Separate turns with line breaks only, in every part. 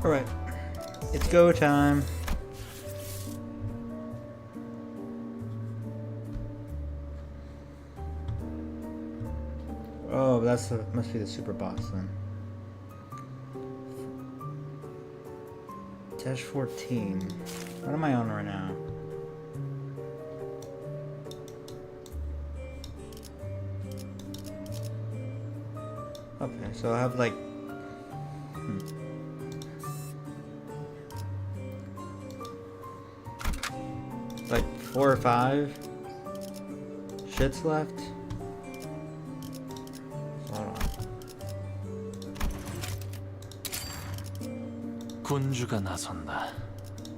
Alright, it's go time. Oh, must be the super boss then. Dash 14. What am I on right now? Okay, so I have like... like 4 or 5 shits left. Hold on.
군주가 나선다.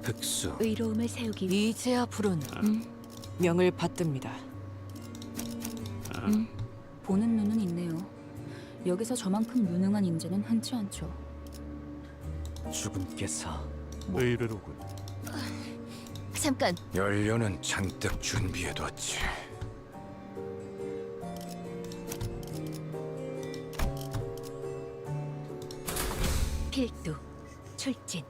흑수.
의로움을 세우기
이제야 부르는 명을 받듭니다.
보는 눈은 있네요. 여기서 저만큼 무능한 인재는 흔치 않죠.
주군께서 의뢰로군.
잠깐.
연료는 잔뜩 준비해뒀지.
필두 출진.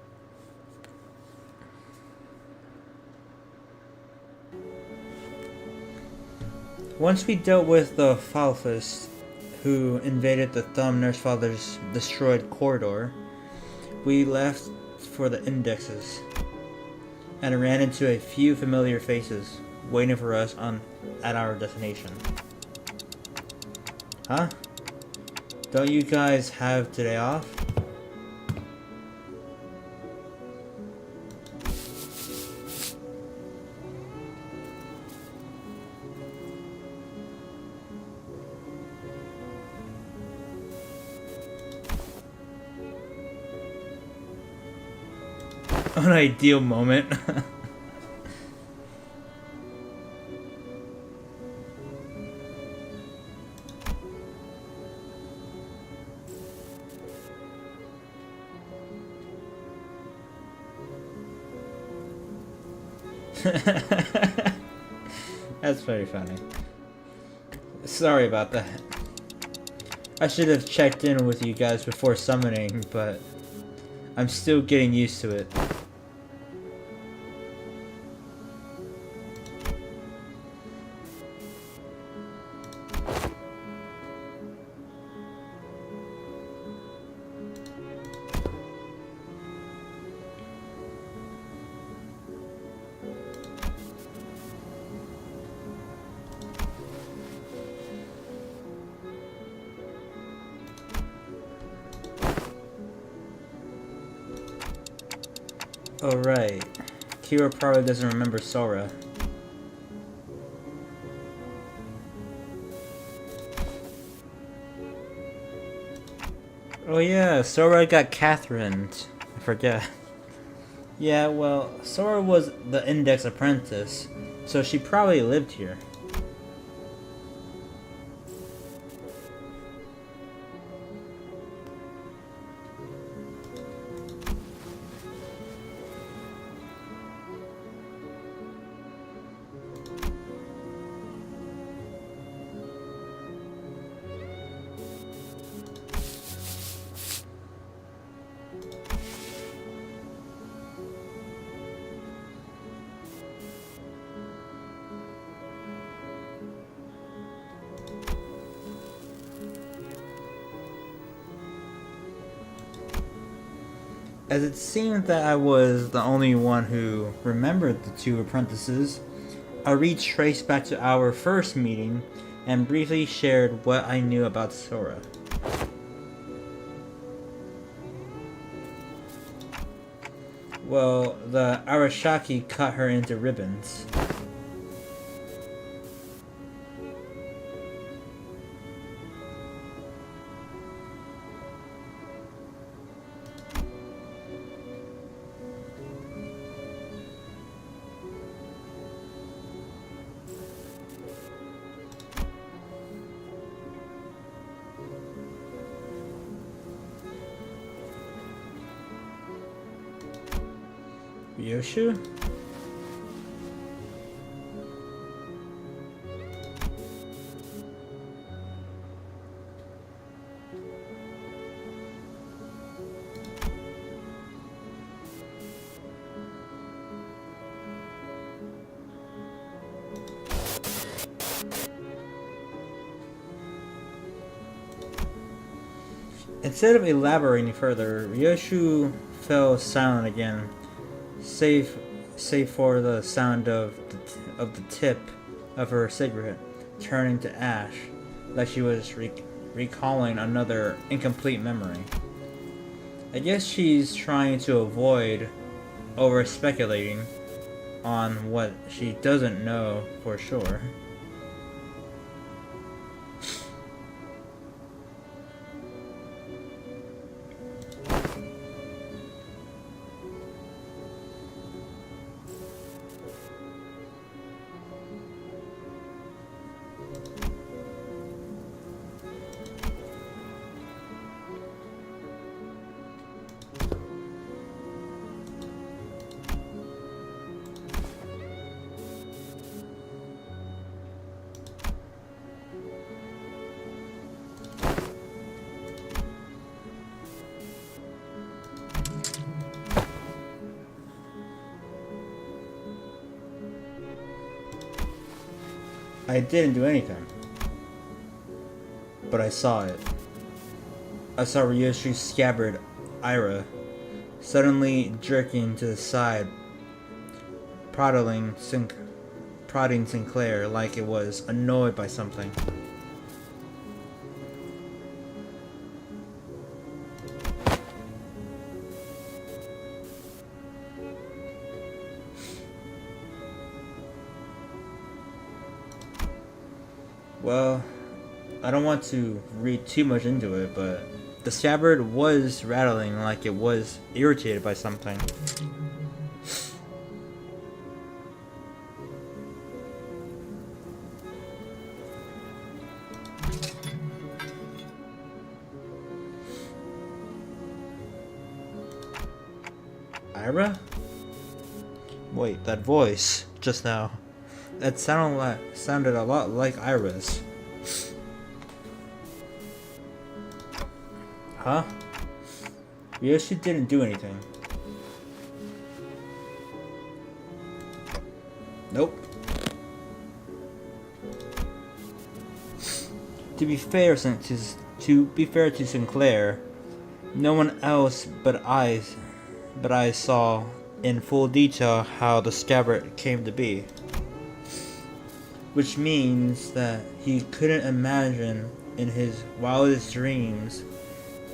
Once we dealt with the Falfist, who invaded the Thumb Nurse Father's destroyed corridor, we left for the indexes, and ran into a few familiar faces waiting for us at our destination. Huh? Don't you guys have today off? An ideal moment. That's very funny. Sorry about that. I should have checked in with you guys before summoning, but I'm still getting used to it. Oh right, Kira probably doesn't remember Sora. Oh yeah, Sora got Catherine. I forget. Yeah, well, Sora was the Index apprentice, so she probably lived here. As it seemed that I was the only one who remembered the two apprentices, I retraced back to our first meeting and briefly shared what I knew about Sora. Well, the Arashaki cut her into ribbons. Yoshu? Instead of elaborating further, Ryoshu fell silent again, save for the sound of the tip of her cigarette turning to ash, like she was recalling another incomplete memory. I guess she's trying to avoid over speculating on what she doesn't know for sure. I didn't do anything, but I saw it. I saw Ryoshi's scabbard, Ira, suddenly jerking to the side, prodding Sinclair like it was annoyed by something. Well, I don't want to read too much into it, but the scabbard was rattling like it was irritated by something. Ira? Wait, that voice just now. That sounded a lot like Ira's. Huh? Ryoshi didn't do anything. Nope. To be fair to Sinclair, no one else but I saw in full detail how the scabbard came to be. Which means that he couldn't imagine in his wildest dreams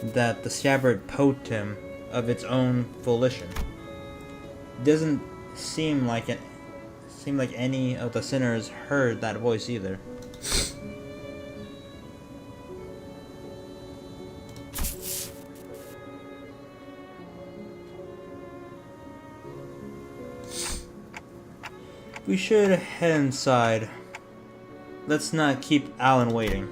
that the scabbard poked him of its own volition. It doesn't seem like any of the sinners heard that voice either. We should head inside. Let's not keep Alan waiting.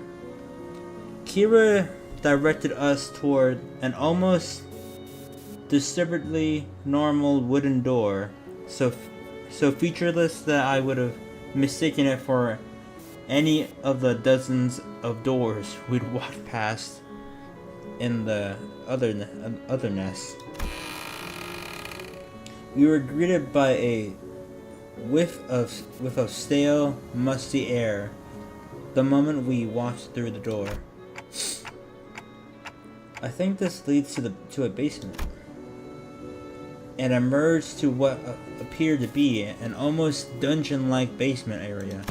Kira directed us toward an almost disturbedly normal wooden door, so featureless that I would have mistaken it for any of the dozens of doors we'd walked past in the other nest. We were greeted by a whiff of stale, musty air the moment we walked through the door. I think this leads to a basement, and emerged to what appeared to be an almost dungeon-like basement area.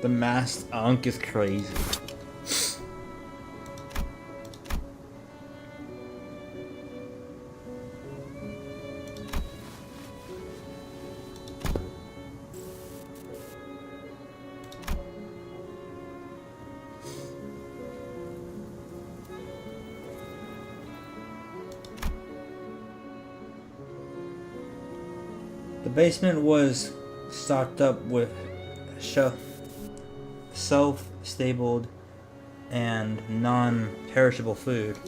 The masked Ankh is crazy. The basement was stocked up with self-stabled and non-perishable food.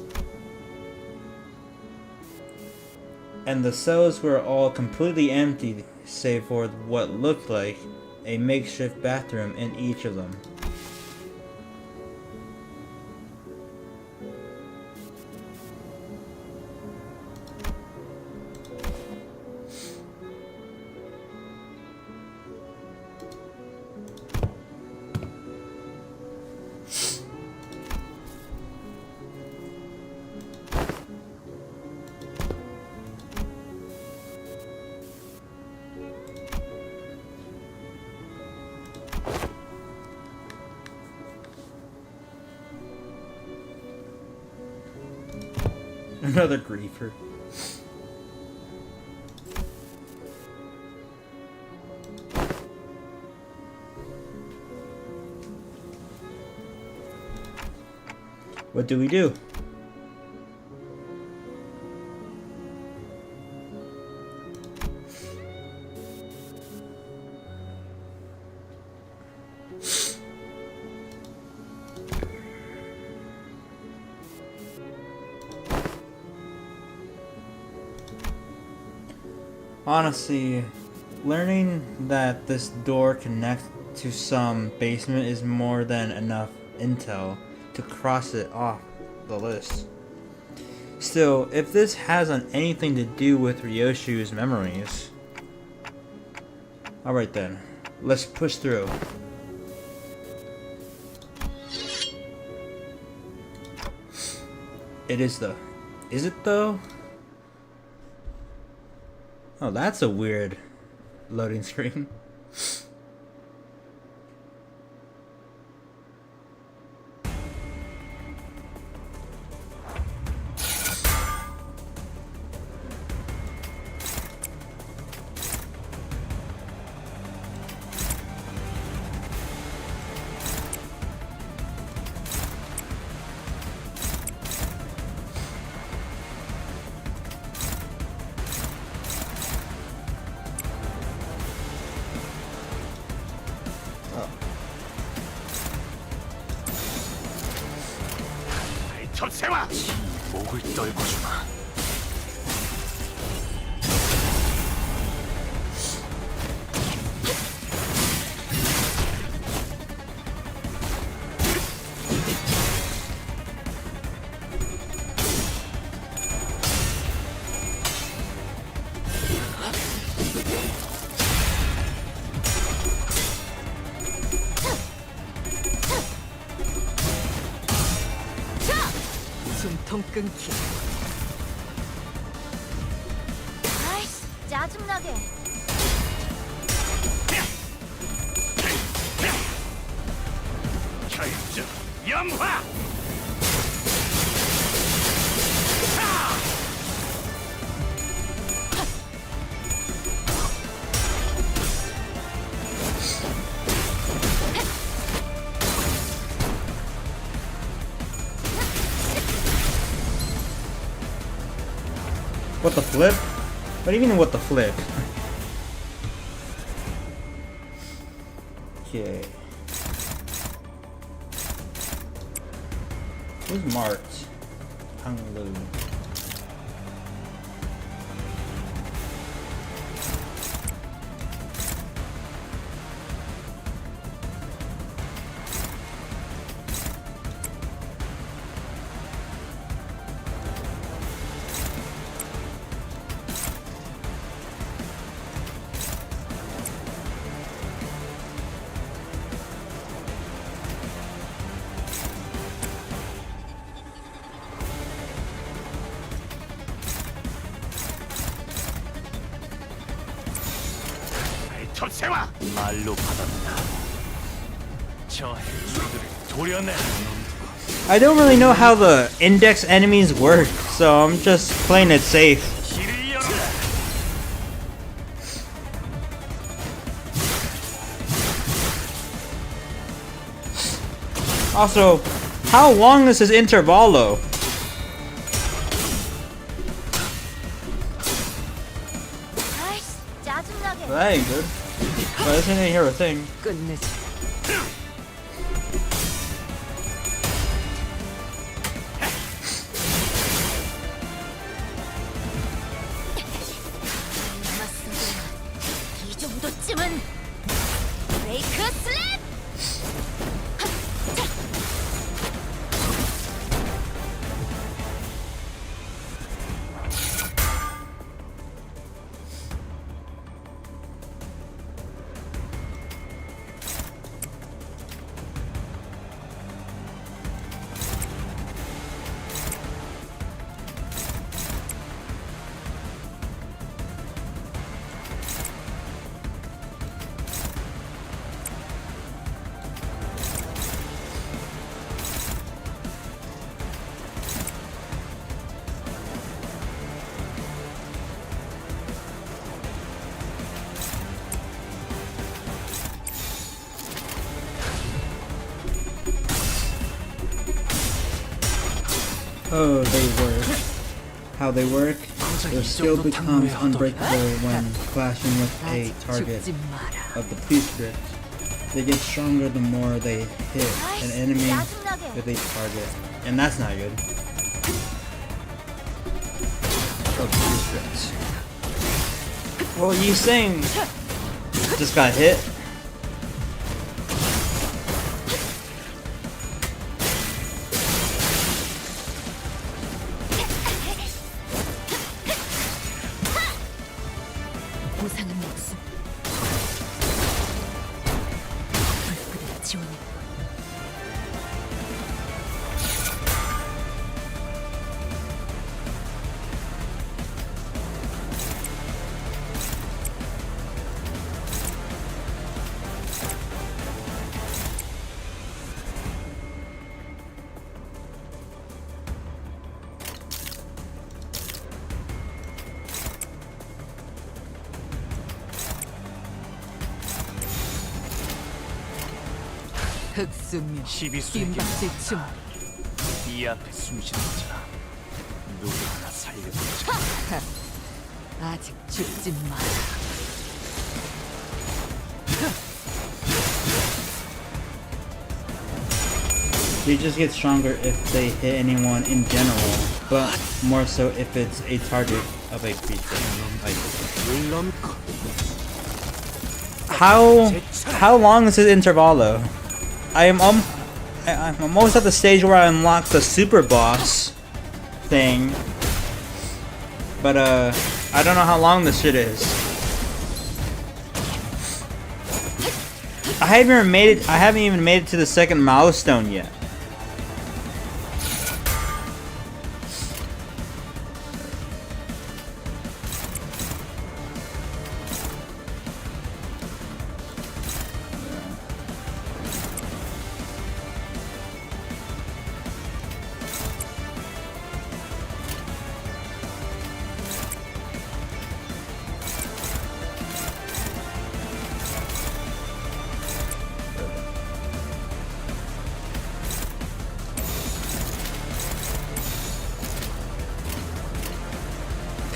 And the cells were all completely empty save for what looked like a makeshift bathroom in each of them. Another griefer. What do we do? Honestly, learning that this door connects to some basement is more than enough intel to cross it off the list. Still, if this has anything to do with Ryoshu's memories... Alright then, let's push through. Is it though? Oh, that's a weird loading screen.
접세와!
목을 떨고 주마.
숨통 끊기.
아이씨, 짜증나게.
결정 염화!
What the flip? What do you mean what the flip? Okay. Who's marked? Hanglu.
접세와!
말로 받았다. 저 해주들을 도려내.
I don't really know how the index enemies work, so I'm just playing it safe.
길을 열어라.
Also, how long is this Intervallo?
아이씨, 짜증나게.
That ain't good. But this ain't here a thing.
끝내지.
이 정도쯤은 브레이크 슬랩!
Oh, they work. How they work? Their skill becomes unbreakable when clashing with a
아직
target
죽지 마라.
of the prescript. They get stronger the more they hit an enemy with a target. And that's not good. Of prescripts. Well, you saying just got hit?
보상은 목숨. 불끈을 지원해.
흑수명,
시비수에게
김박지 춤.
이 앞에 숨쉬는 자라 누구 하나 살려보자.
아직 죽지 마라.
They just get stronger if they hit anyone in general, but more so if it's a target of a creature. How long is this Intervallo? I'm almost at the stage where I unlock the super boss thing, but I don't know how long this shit is. I haven't even made it to the second milestone yet.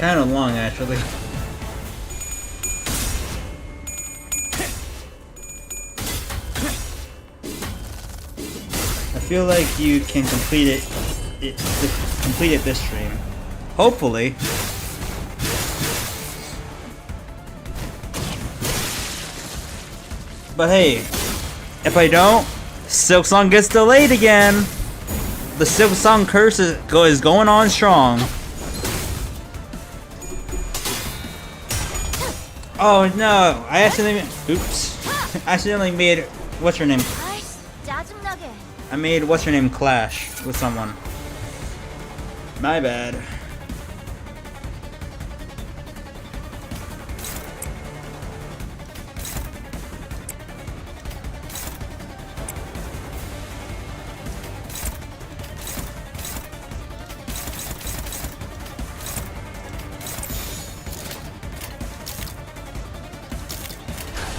Kind of long, actually. I feel like you can complete it this stream. Hopefully. But hey, if I don't, Silk Song gets delayed again. The Silk Song curse is going on strong. Oh no! I accidentally made what's her name?
아이씨, 짜증나게.
I made what's her name clash with someone. My bad.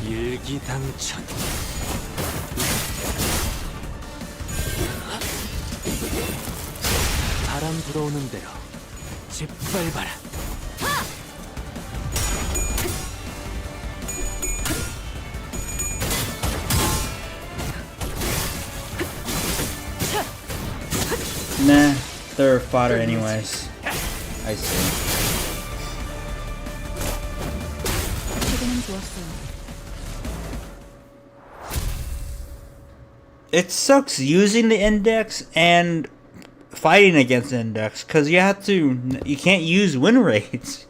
일기당천. 바람 불어오는 대로 짓밟아라.
Nah, they're fodder anyways. I see.
최근엔 좋았어요.
It sucks using the index and fighting against the index because you can't use win rates.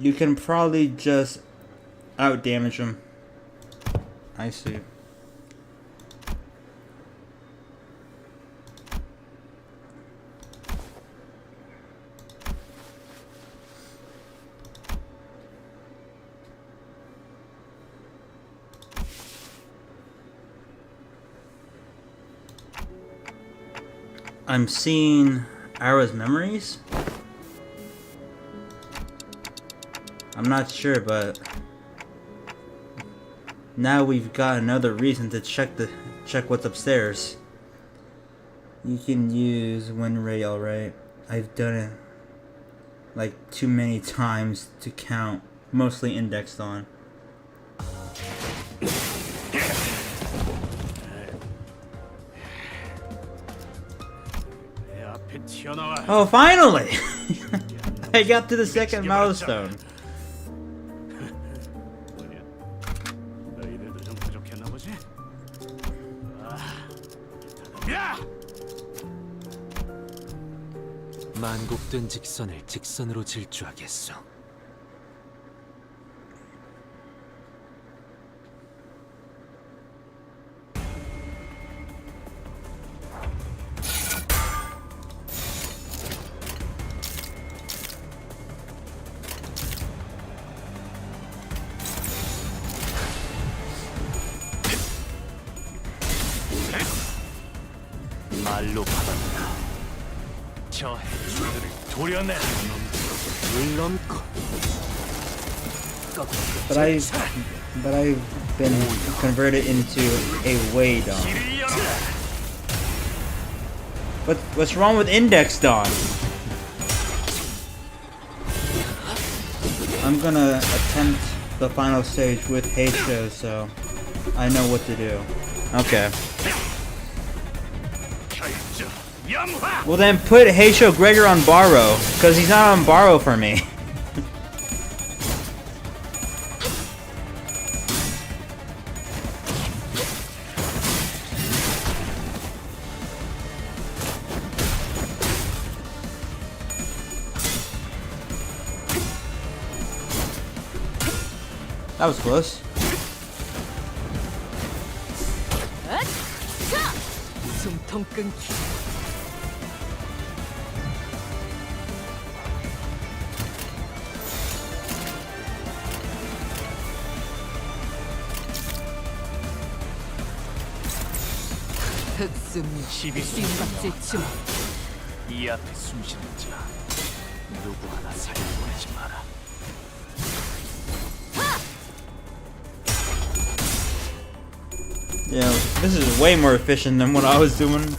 You can probably just out damage them. I see. I'm seeing Ara's memories. I'm not sure, but now we've got another reason to check what's upstairs. You can use wind ray, alright. I've done it like too many times to count. Mostly indexed on.
내 앞에 튀어나와.
Oh, finally! I got to the second milestone.
뭐냐? 너희들도 좀 부족했나 보지? 야!
만곡된 직선을 직선으로 질주하겠소.
말로 받았다. 저 해주들을 도려내라.
물론고
But I've been converted into a way dawn.
길을 열어라.
What's wrong with index dawn? I'm gonna attempt the final stage with Heisho, so I know what to do. Okay.
결정. 염화.
Well then put Heisho Gregor on borrow, cause he's not on borrow for me. That was close.
숨통 끊기. 흑수미. 띵박질 춤.
이 앞에 숨쉬는 자 누구 하나 살려보내지 마라.
Yeah, this is way more efficient than what I was doing.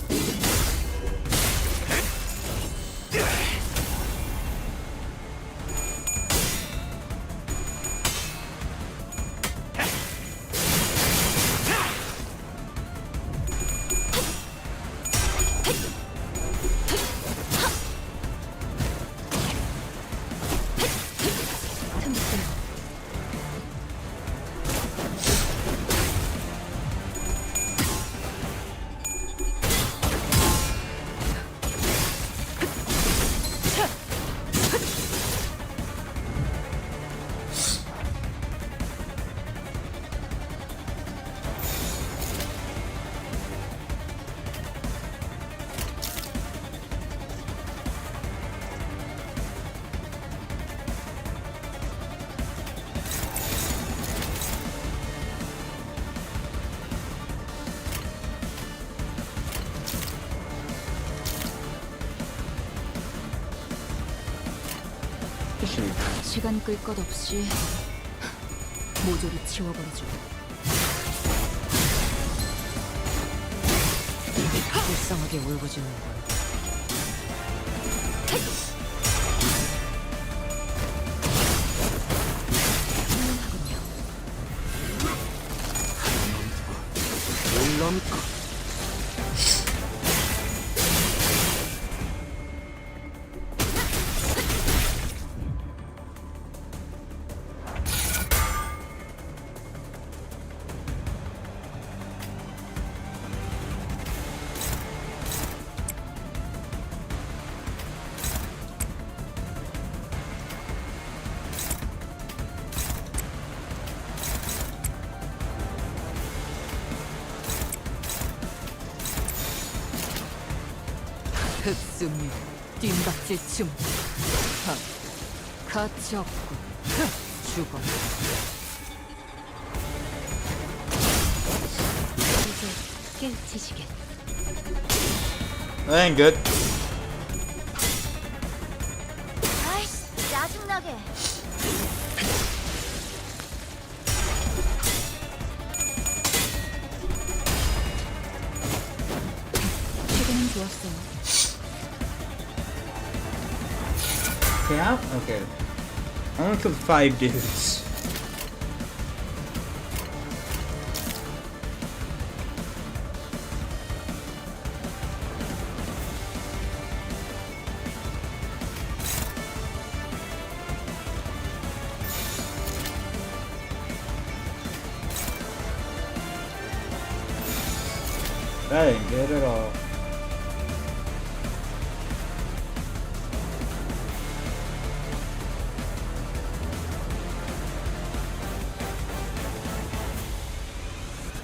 시간 끌 것 없이 모조리 치워버리죠.
불쌍하게 울부짖는군.
물론고
흑수미. 띵박질 춤. 가치 없군. 죽어.
이제 깨우치시겠.
That ain't good.
아이씨, 짜증나게.
좋았어요.
Yeah? Okay. I only killed 5 dudes. That ain't good at all.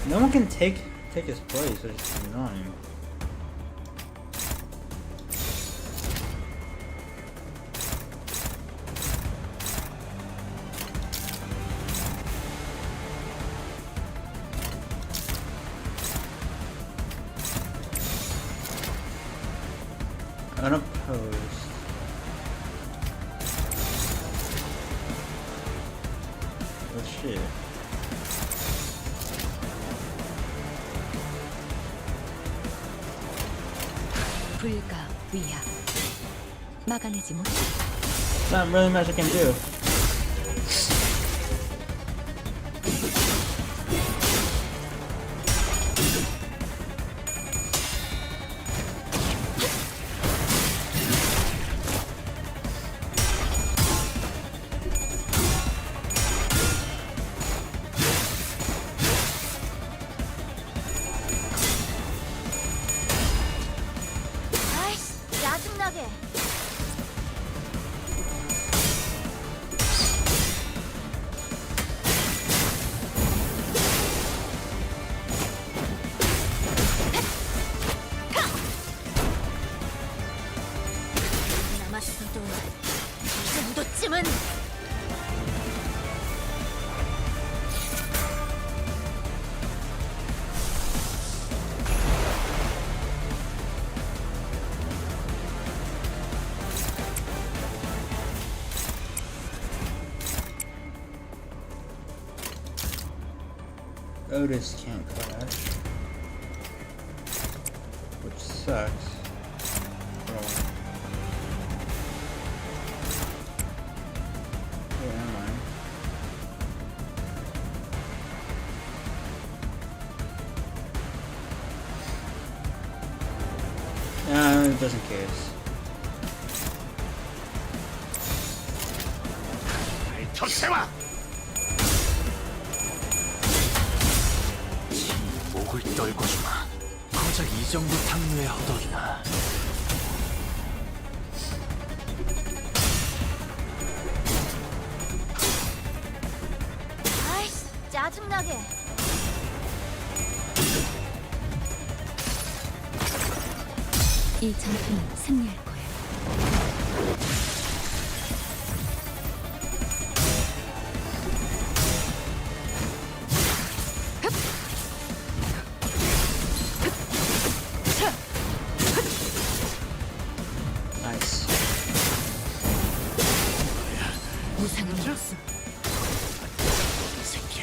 No one can take his place, which is annoying. Unopposed. Oh shit.
불가 위야. 막아내지 못해.
Not really much I can do.
아이씨, 짜증나게. 남았어도 이 정도쯤은.
Otis can't clash, which sucks. Where am I? Just in case.
터세와. 목을 떨궈주마. 고작 이 정도 탕류의 허덕이나.
아이씨, 짜증나게.
이 전투는 승리할 거예요.
Nice.
무상은 없어.
새끼.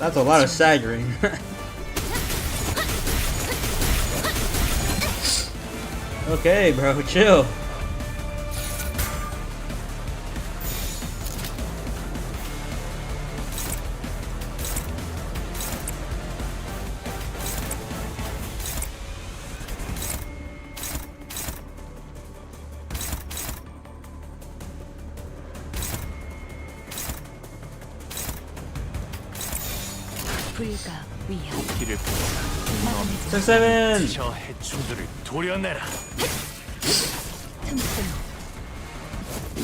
That's a lot of staggering. Okay, bro, chill.
불가 위야.
길을 보내라.
막아내지
6, 7!
저 해충들을 도려내라.
틈틈.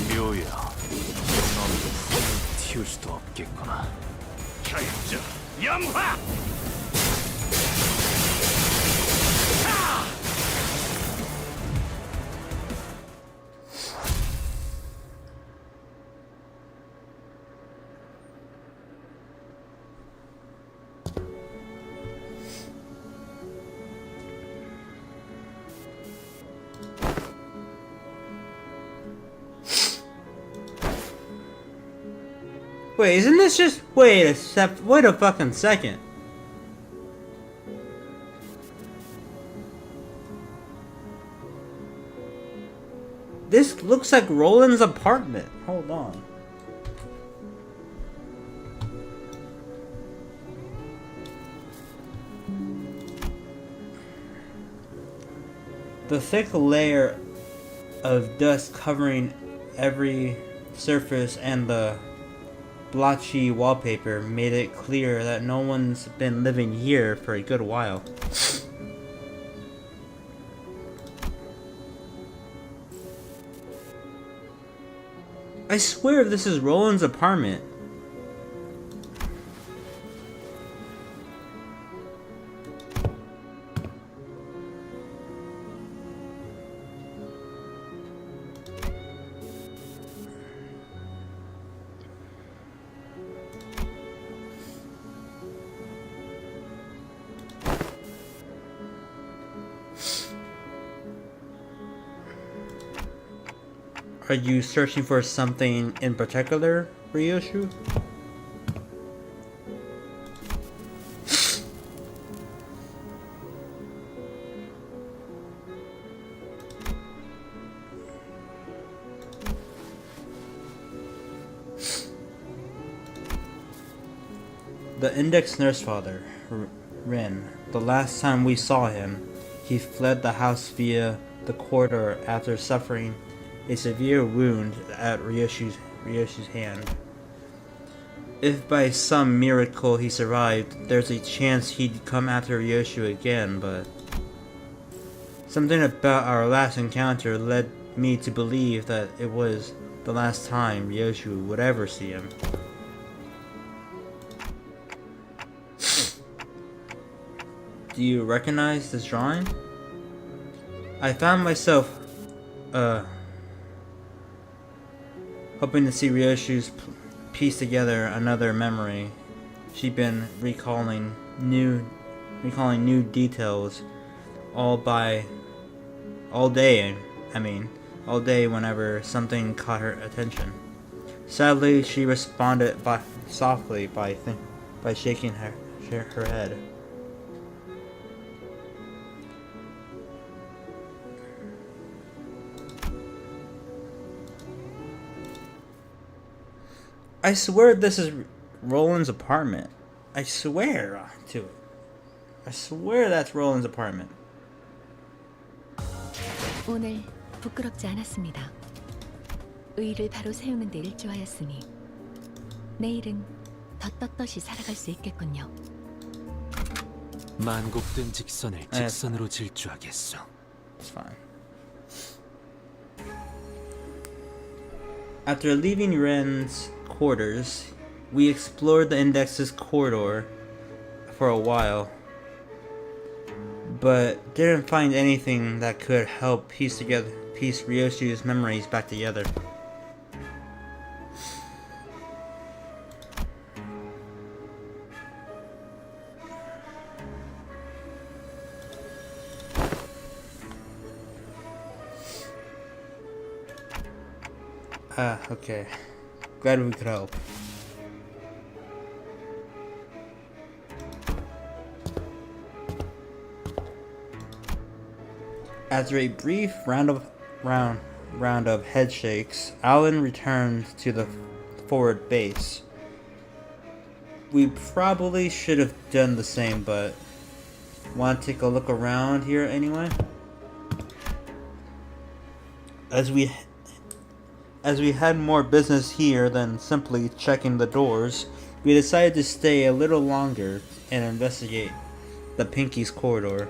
묘야. 놈도 풍을 틔울 수도 없겠구나. 결정 염화.
Wait, isn't this just... wait a fucking second. This looks like Roland's apartment. Hold on. The thick layer of dust covering every surface and the blotchy wallpaper made it clear that no one's been living here for a good while. I swear this is Roland's apartment. Are you searching for something in particular, Ryoshu? The Index Nurse Father, Rin. The last time we saw him, he fled the house via the corridor after suffering a severe wound at Ryoshu's hand. If by some miracle he survived, there's a chance he'd come after Ryoshu again, but something about our last encounter led me to believe that it was the last time Ryoshu would ever see him. Do you recognize this drawing? I found myself, hoping to see Ryoshu's piece together another memory. She'd been recalling new details all day whenever something caught her attention. Sadly, she responded softly by shaking her head. I swear this is Roland's apartment. I swear to it. I swear that's Roland's apartment.
오늘 부끄럽지 않았습니다. 의의를 바로 세우는 데 일조하였으니 내일은 더 떳떳이 살아갈 수 있겠군요.
만곡된 직선을 직선으로 질주하겠소.
It's fine. After leaving Ren's quarters, we explored the Index's corridor for a while, but didn't find anything that could help piece Ryoshu's memories back together. Okay. Glad we could help. After a brief round of head shakes, Alan returned to the forward base. We probably should have done the same, but want to take a look around here anyway? As we had more business here than simply checking the doors, we decided to stay a little longer and investigate the Pinky's corridor.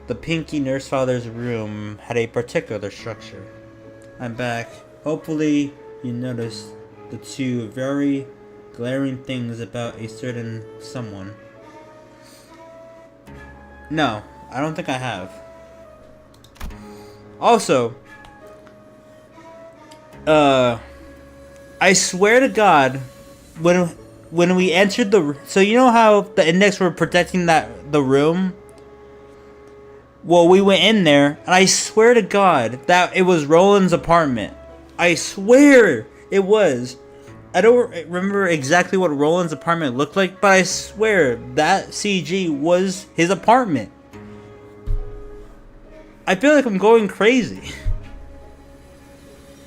The Pinky Nurse Father's room had a particular structure. I'm back. Hopefully you noticed the two very glaring things about a certain someone. No, I don't think I have. Also, I swear to God, when we entered so you know how the Index were protecting the room? Well, we went in there, and I swear to God that it was Roland's apartment. I swear it was. I don't remember exactly what Roland's apartment looked like, but I swear that CG was his apartment. I feel like I'm going crazy.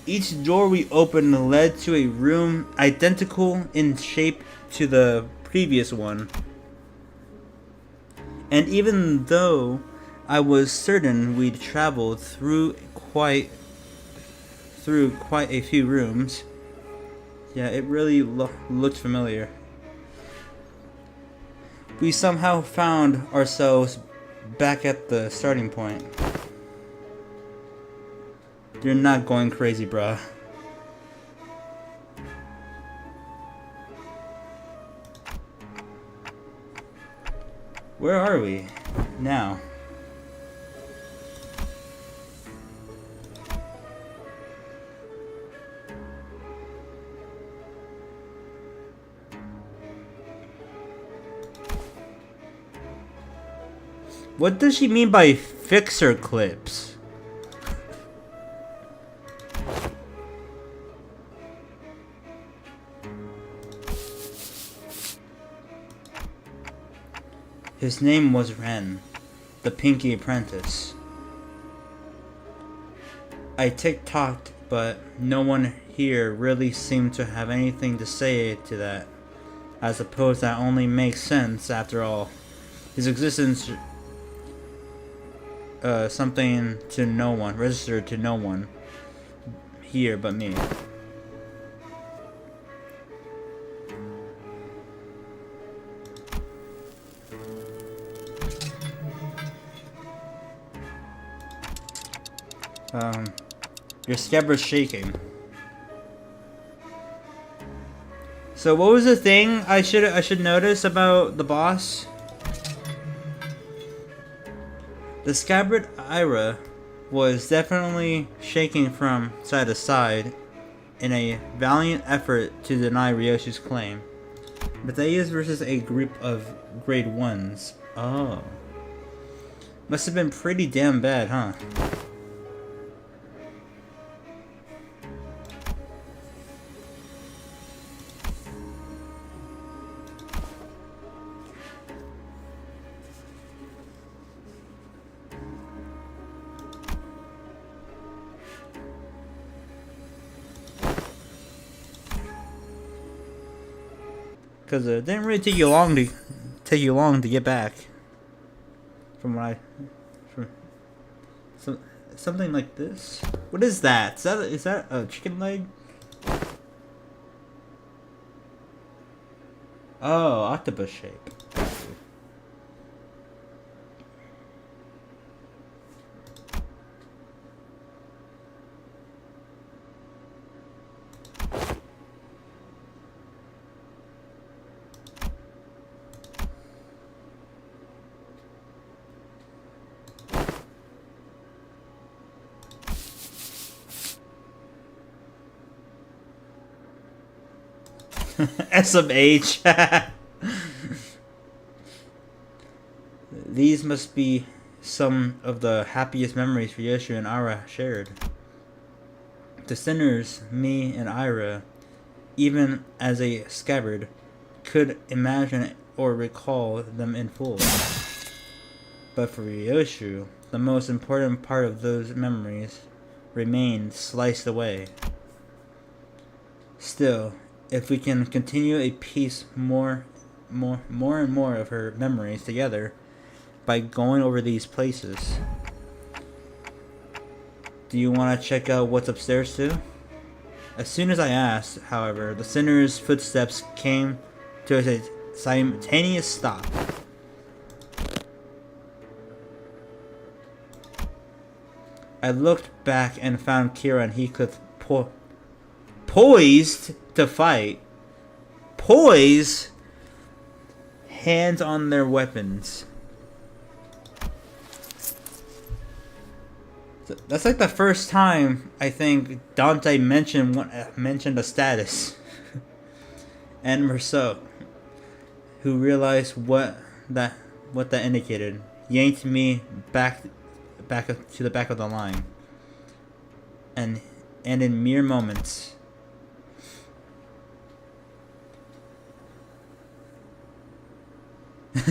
Each door we opened led to a room identical in shape to the previous one. And even though I was certain we'd traveled through quite a few rooms, yeah, it really looked familiar. We somehow found ourselves back at the starting point. You're not going crazy, bruh. Where are we now? What does she mean by fixer clips? His name was Ren, the Pinky Apprentice. I tick-tocked, but no one here really seemed to have anything to say to that. I suppose that only makes sense after all. His existence something to no one, registered to no one here but me. Your scabbard's shaking. So what was the thing I should notice about the boss? The scabbard Ira was definitely shaking from side to side in a valiant effort to deny Ryoshi's claim. But that is versus a group of grade 1s. Oh. Must have been pretty damn bad, huh? Because it didn't really take you long to get back. From what something like this. What is that? Is that a chicken leg? Oh, octopus shape. SMH. These must be some of the happiest memories Ryoshi and Ira shared. The sinners, me and Ira, even as a scabbard, could imagine or recall them in full. But for Ryoshi, the most important part of those memories remained sliced away. Still, if we can continue a piece more and more of her memories together by going over these places. Do you want to check out what's upstairs too? As soon as I asked, however, the sinner's footsteps came to a simultaneous stop. I looked back and found Kira and Heathcliff poised to fight. Poised, hands on their weapons. That's like the first time I think Dante mentioned a status. And Merceau, who realized what that indicated, yanked me back to the back of the line. And in mere moments,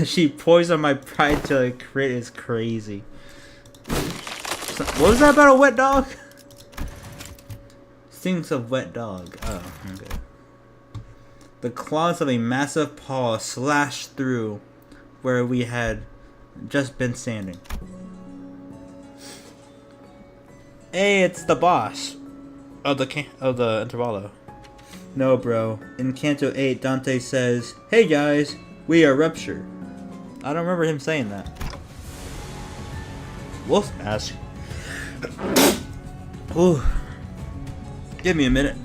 she poisoned my pride till it created is crazy. What was that about a wet dog? stinks of wet dog. Oh, okay. The claws of a massive paw slashed through where we had just been standing. Hey, it's the boss of the Intervallo. No, bro. In Canto 8, Dante says, "Hey guys, we are Rupture." I don't remember him saying that. Wolf Mask. Ooh. Give me a minute.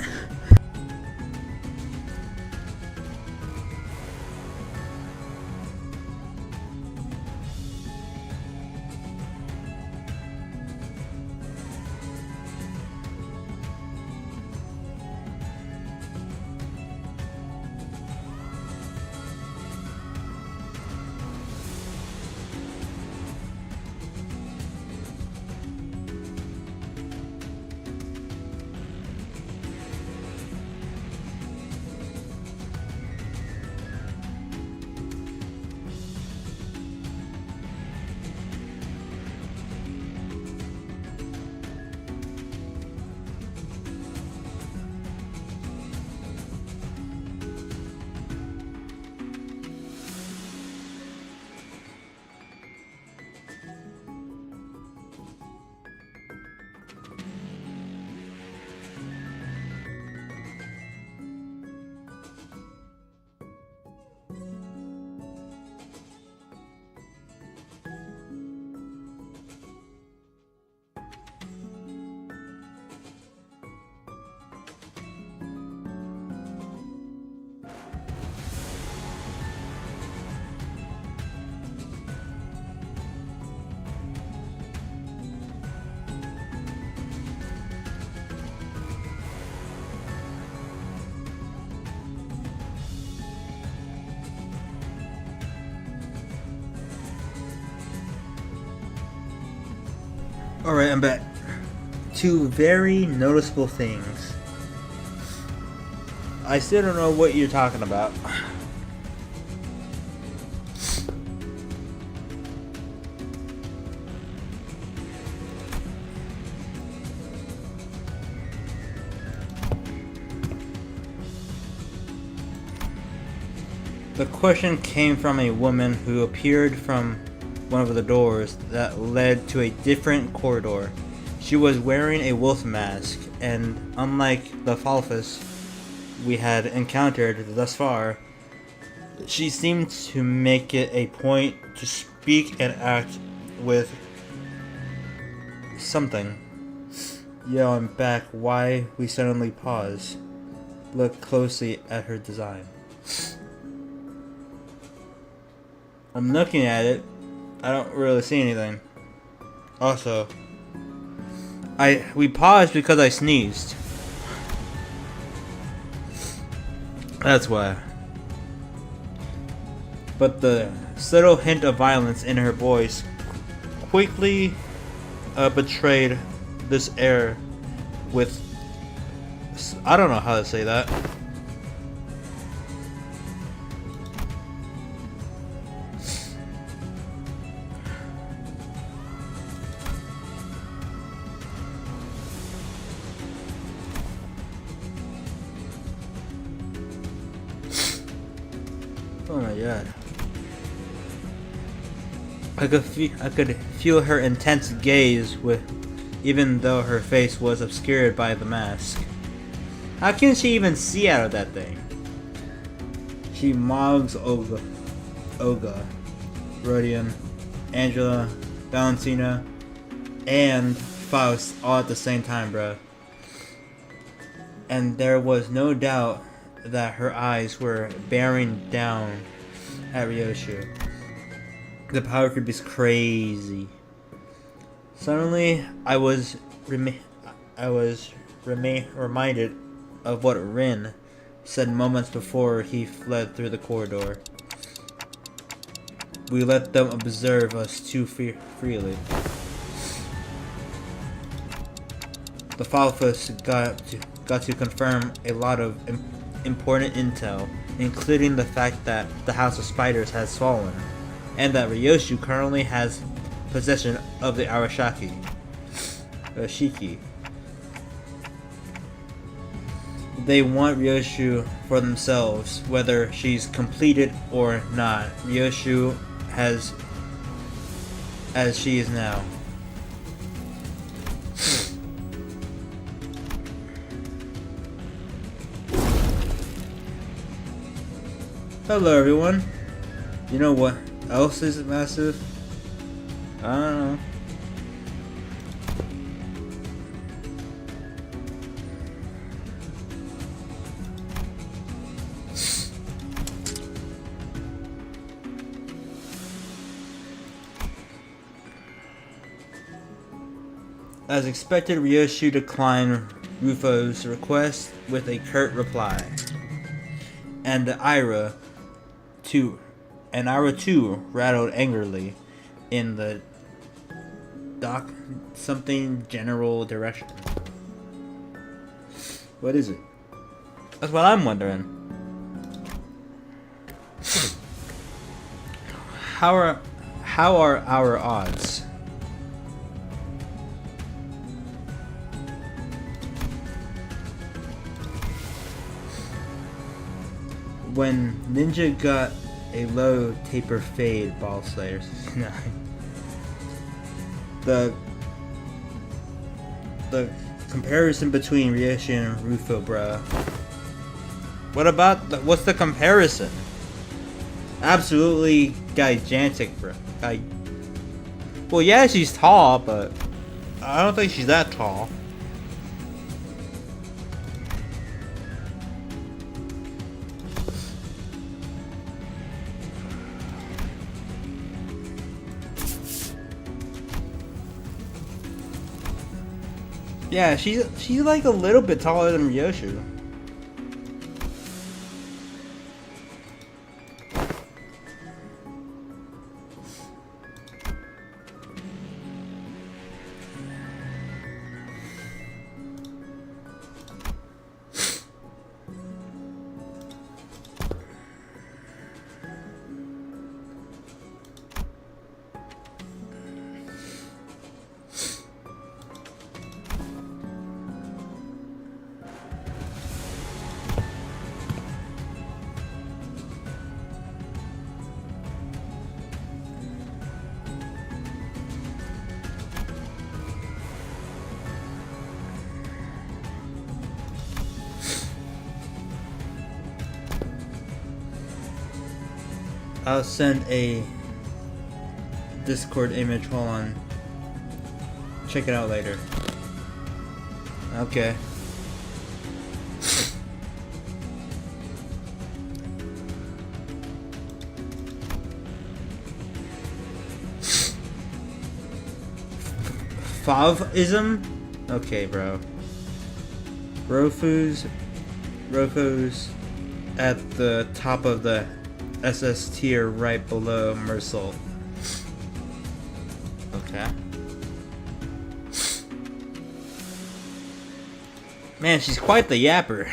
Alright, I'm back. Two very noticeable things. I still don't know what you're talking about. The question came from a woman who appeared from one of the doors that led to a different corridor. She was wearing a wolf mask, and unlike the Falfus we had encountered thus far, she seemed to make it a point to speak and act with something. Yo, I'm back. Why we suddenly pause. Look closely at her design. I'm looking at it. I don't really see anything. Also, we paused because I sneezed. That's why. But the subtle hint of violence in her voice quickly betrayed this air with... I don't know how to say that. Oh my god. I could feel her intense gaze even though her face was obscured by the mask. How can she even see out of that thing? She mogs Olga, Rodion, Angela, Valentina, and Faust all at the same time, bruh. And there was no doubt that her eyes were bearing down at Ryoshu. The power creep is crazy. Suddenly, I was reminded of what Rin said moments before he fled through the corridor. We let them observe us too freely. The Falfus got to confirm a lot of important intel, including the fact that the House of Spiders has fallen, and that Ryoshu currently has possession of the Arashiki. they want Ryoshu for themselves, whether she's completed or not. Ryoshu has, as she is now. Hello everyone. You know what else is massive? I don't know. As expected, Ryoshu declined Rufo's request with a curt reply. And Ira too rattled angrily in the something general direction. What is it? That's what I'm wondering. How are our odds? When Ninja got a low taper fade, Ball Slayer 69. The comparison between Ryoshu and Rufo, bruh. What's the comparison? Absolutely gigantic, bruh. Well, yeah, she's tall, but I don't think she's that tall. Yeah, she's like a little bit taller than Ryoshu. I'll send a Discord image. Hold on. Check it out later. Okay. Favism? Okay, bro. Rofu's at the top of the SS tier right below Mersul. Okay. Man, she's quite the yapper.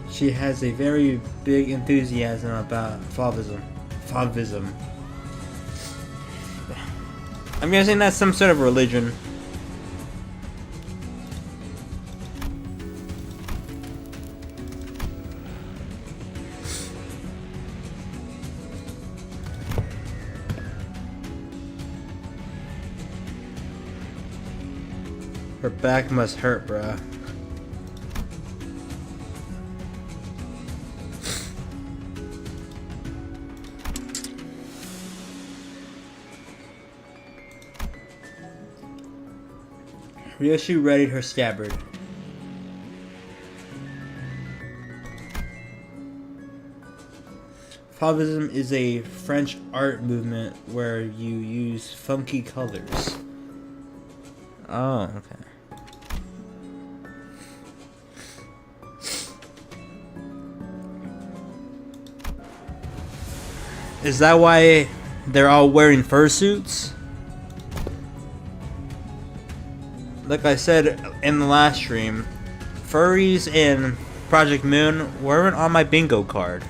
She has a very big enthusiasm about Favism. I'm guessing that's some sort of religion. Her back must hurt, bruh. Ryoshu readied her scabbard. Fauvism is a French art movement where you use funky colors. Oh, okay. Is that why they're all wearing fursuits? Like I said in the last stream, furries in Project Moon weren't on my bingo card.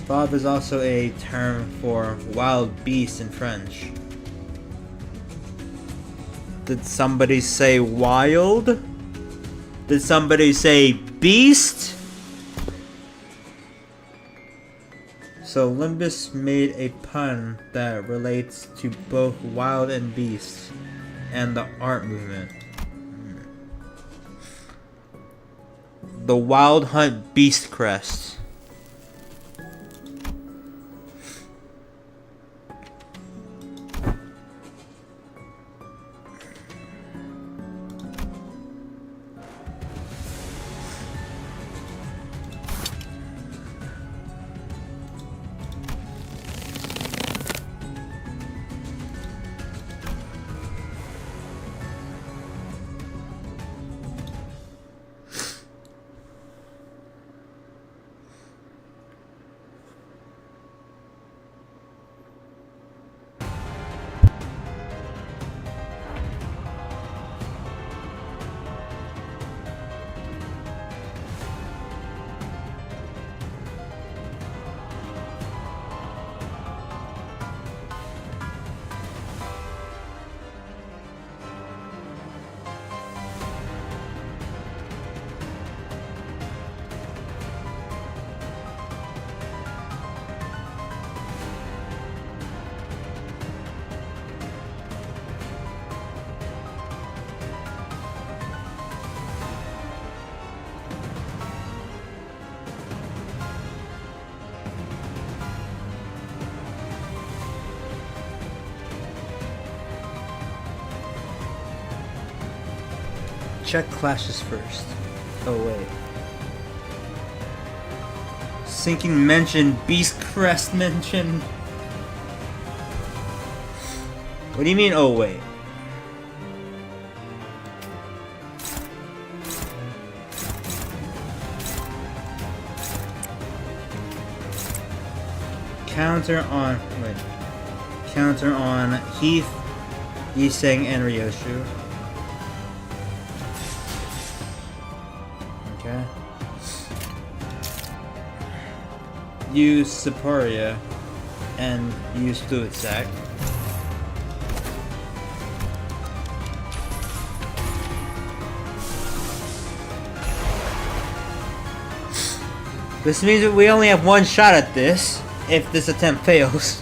Fauve is also a term for wild beast in French. Did somebody say wild? Did somebody say beast? So Limbus made a pun that relates to both wild and beast and the art movement. The Wild Hunt Beast Crest. Check clashes first. Oh wait. Sinking mention, Beast Crest mention. What do you mean, oh wait? Counter on Heath, Yiseng, and Ryoshu. Okay. Use Saporia and use Fluid Sac. This means that we only have one shot at this if this attempt fails.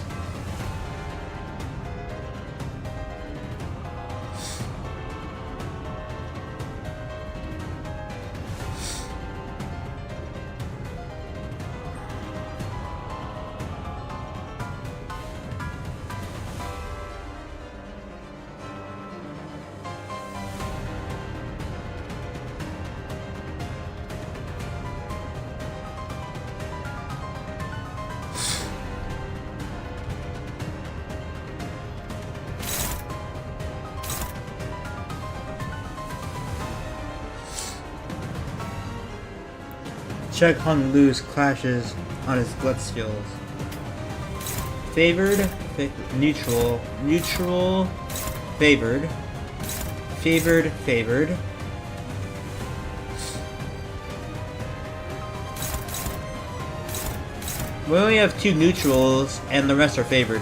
Check Hung Lu's clashes on his glut skills. Favored, neutral, neutral, favored, favored, favored. We only have 2 neutrals and the rest are favored.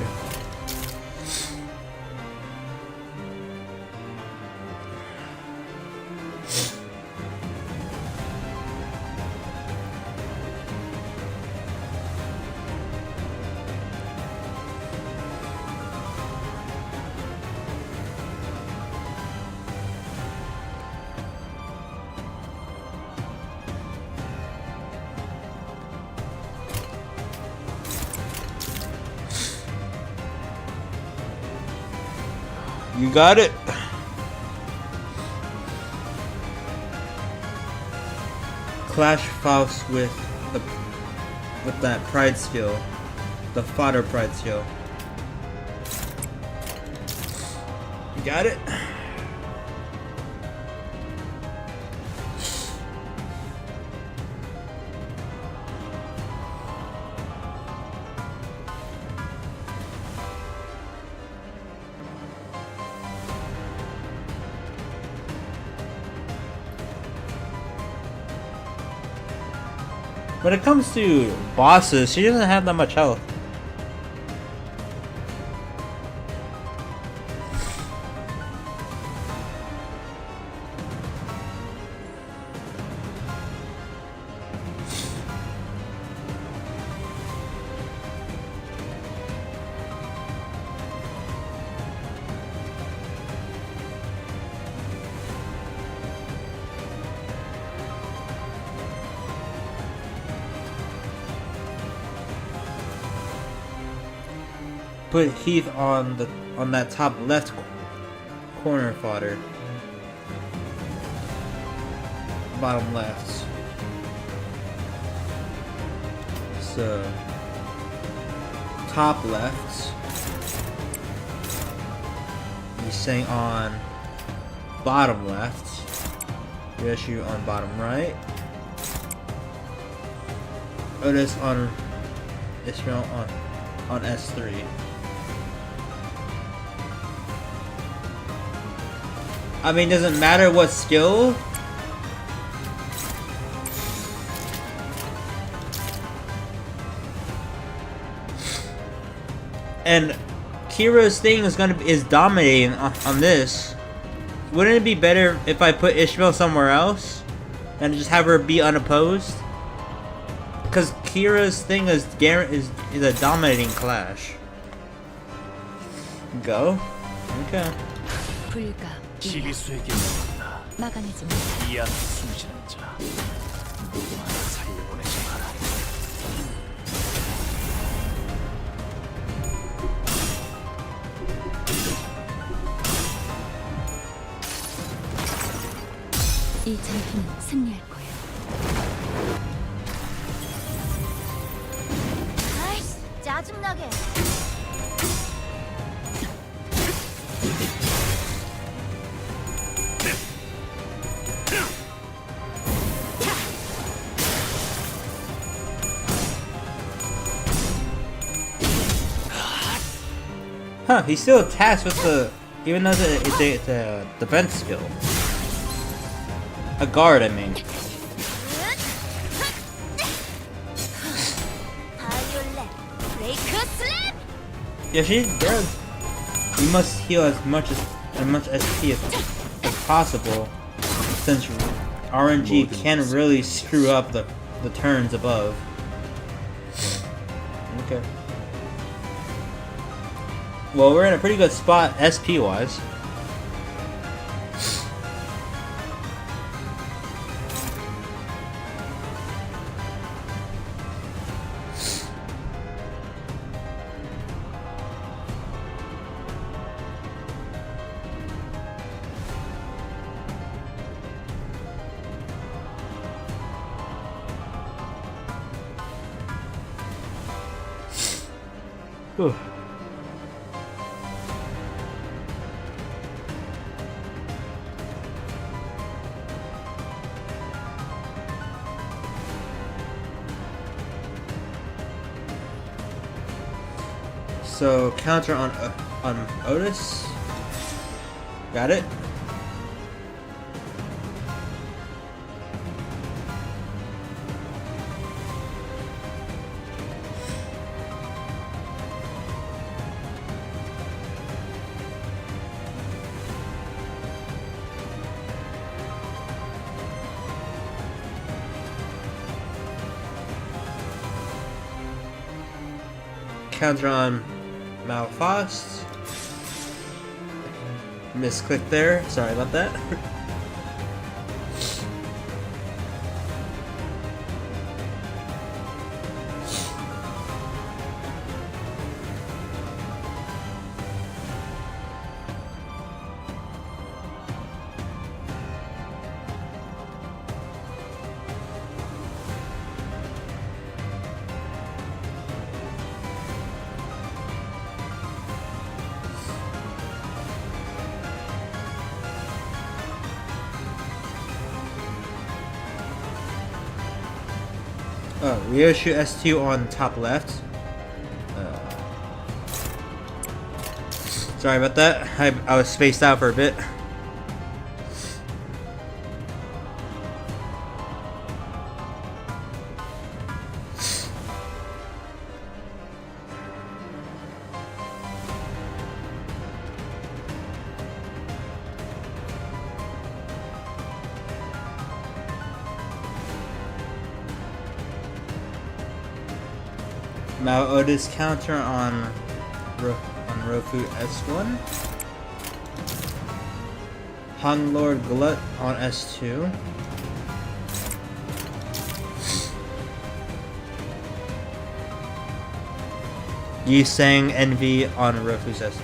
You got it. Clash Faust with that pride skill, the fodder pride skill. You got it. When it comes to bosses, she doesn't have that much health. Put Heath on that top left corner fodder. Bottom left. So top left. He's saying on bottom left. Yoshu on bottom right. Otis on Ishmael on S3. I mean, doesn't matter what skill. And Kira's thing is dominating on this. Wouldn't it be better if I put Ishmael somewhere else and just have her be unopposed? Because Kira's thing is a dominating clash. Go. Okay.
불가
지리수에게 물었다.
막아내지 못해.
이 앞에 숨쉬는 자 누구 하나 살려보내지 마라.
이 전투는 승리할 거야.
아이씨, 짜증나게.
Huh, he still attacks with the, even though it's a defense skill. A guard, I mean.
바이올렛, 브레이크 슬랩.
Yeah, she does. You must heal as much SP as possible, since RNG can really screw up the turns above. Okay. Well, we're in a pretty good spot SP wise. Whew. So counter on Otis. Got it. Counter on Malfast. Misclick there. Sorry about that. Ryoshu S2 on top left. Sorry about that. I was spaced out for a bit. Now Otis counter on Rofu S1. Han Lord Glut on S2. Yi Sang Envy on Rofu's S3.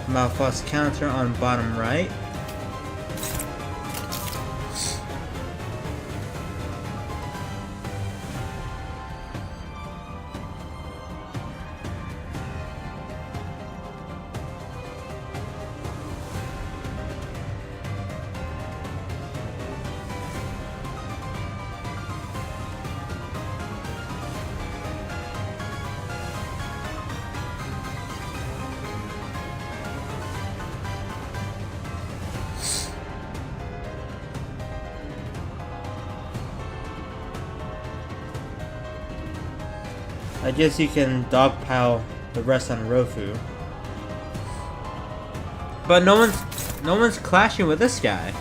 Malphos counter on bottom right. I guess you can dogpile the rest on Rofu. But no one's clashing with this guy.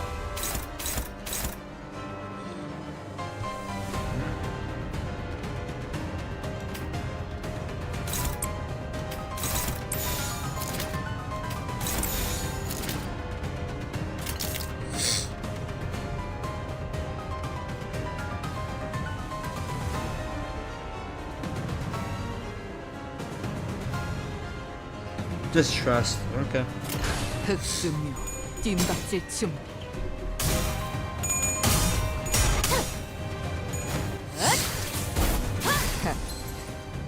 Just trust. Okay.
흑수묘 뒷박질 준비.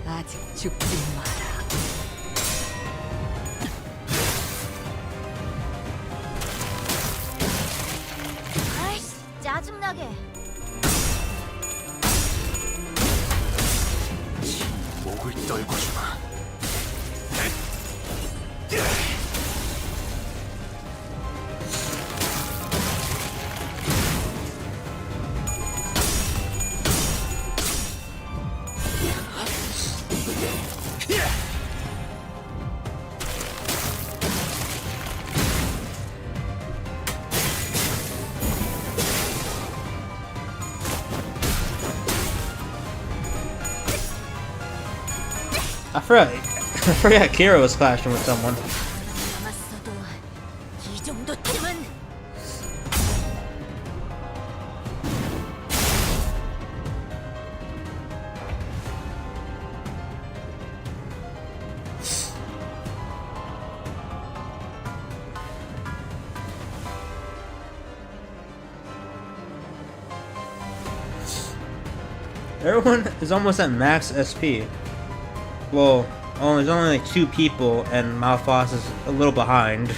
아직 죽지 마라.
아이씨, 짜증나게.
목을 떨궈주마.
I forgot Kira was clashing with someone.
남았어도 이 정도쯤은.
Everyone is almost at max SP. Well, there's only like 2 people, and Malphos is a little behind.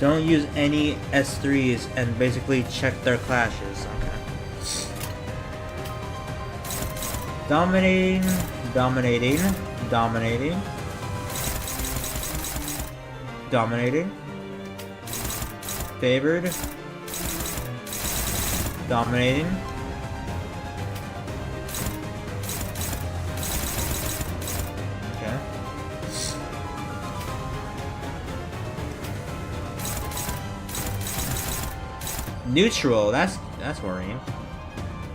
Don't use any S3s and basically check their clashes. Okay. Dominating. Favored. Dominating. Okay. Neutral. That's worrying.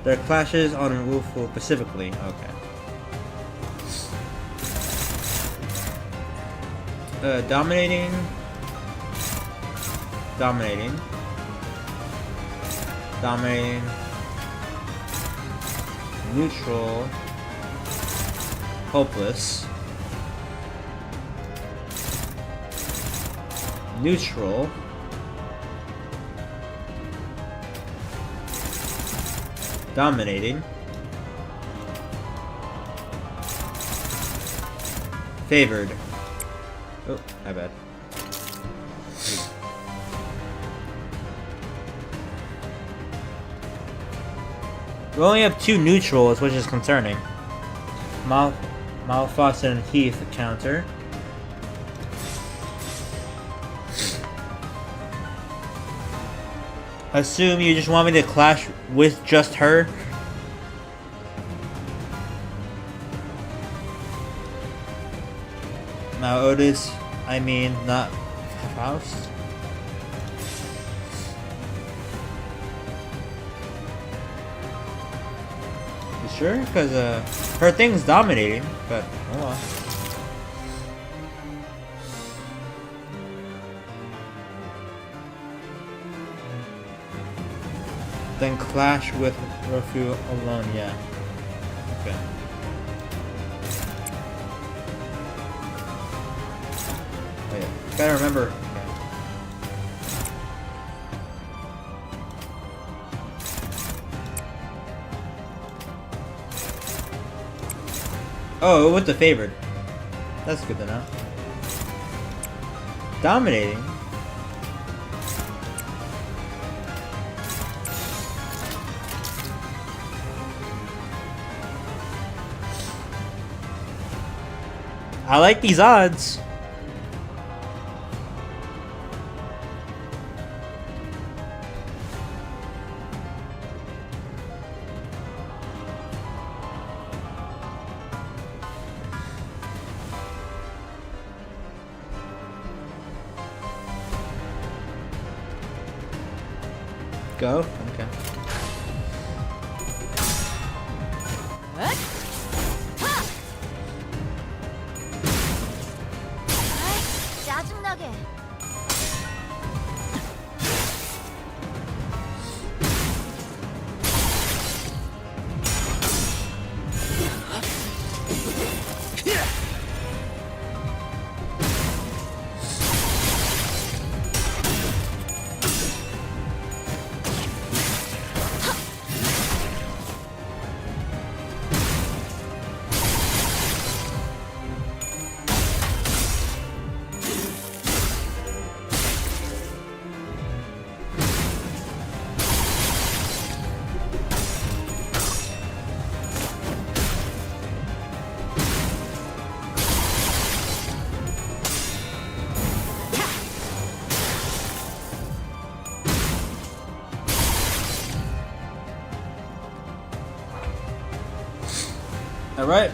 Their clashes on Wolfwood specifically. Okay. Dominating. Dominating. Dominating. Neutral. Hopeless. Neutral. Dominating. Favored. Oh, my bad. We only have 2 neutrals, which is concerning. Malfoss and Heath counter. Assume you just want me to clash with just her. Now Otis, I mean not Faust. You sure? Because her thing's dominating, but oh well. Then clash with Rofu alone, yeah. Okay. Oh yeah, gotta remember. Okay. Oh, it was the favored. That's good to know. Dominating. I like these odds. Go? Okay.
짜증나게.
All right.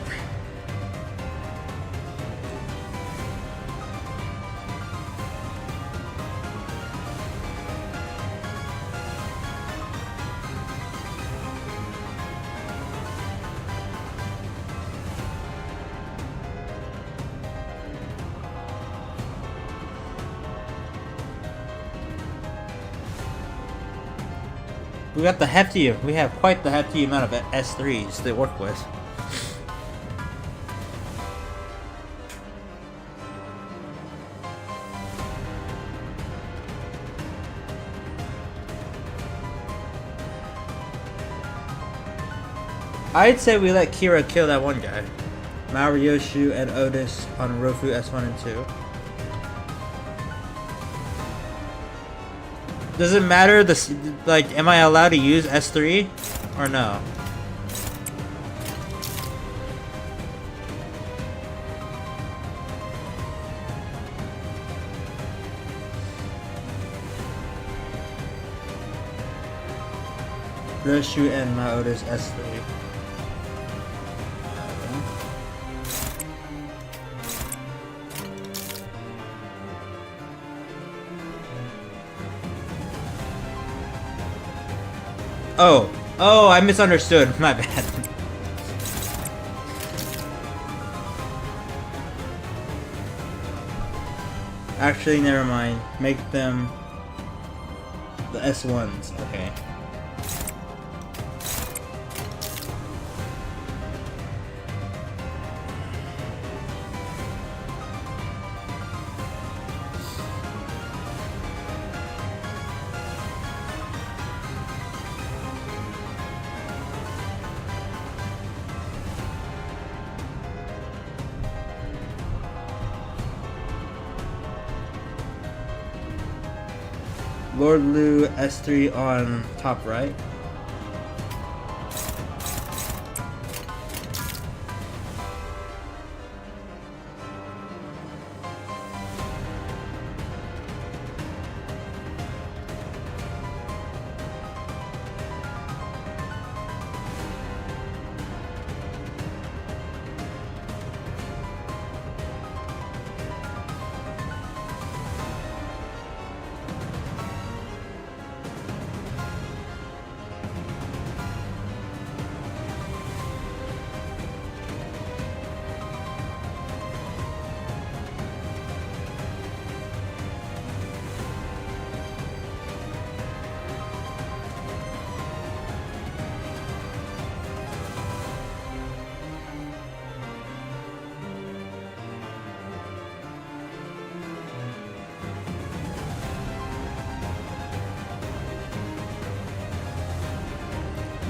We got the hefty. We have quite the hefty amount of S3s to work with. I'd say we let Kira kill that one guy. Marioshu and Otis on Rofu S1 and 2. Does it matter this, like, am I allowed to use S3 or no? Roshu and my Otis S3. Oh, I misunderstood. My bad. Actually, never mind. Make them the S1s. Okay. Lord Lu S3 on top right.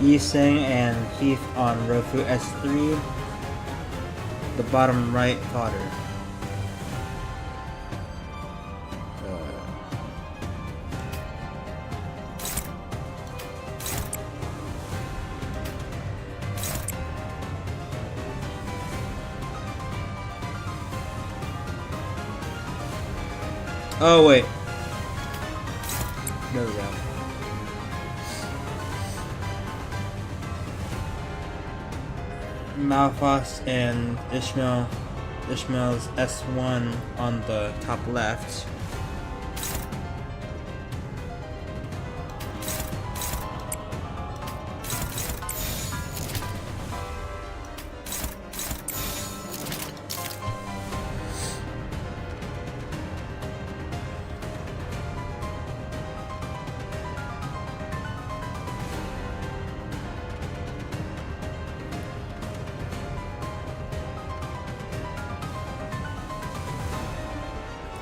Yiseng and Heath on Rofu S3, the bottom right fodder. Oh wait. There we go. Malphas and Ishmael's S1 on the top left.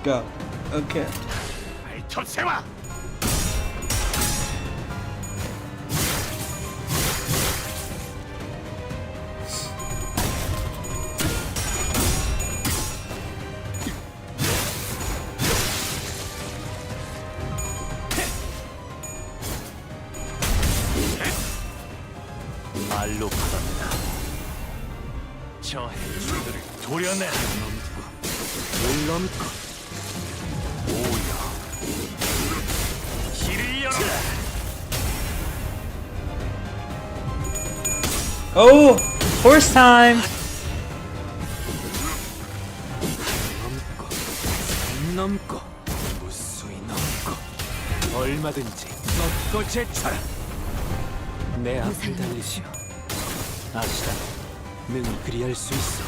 Go. Okay.
첫세와 말로 받았다. 저 행주들을 도려내. 물론고 오야 길을 열어라.
Oh, horse time.
넘고 무수히 넘고 얼마든지 넘고 제쳐라. 내 앞을 달리시오. 아시다. 는 그리할 수 있어.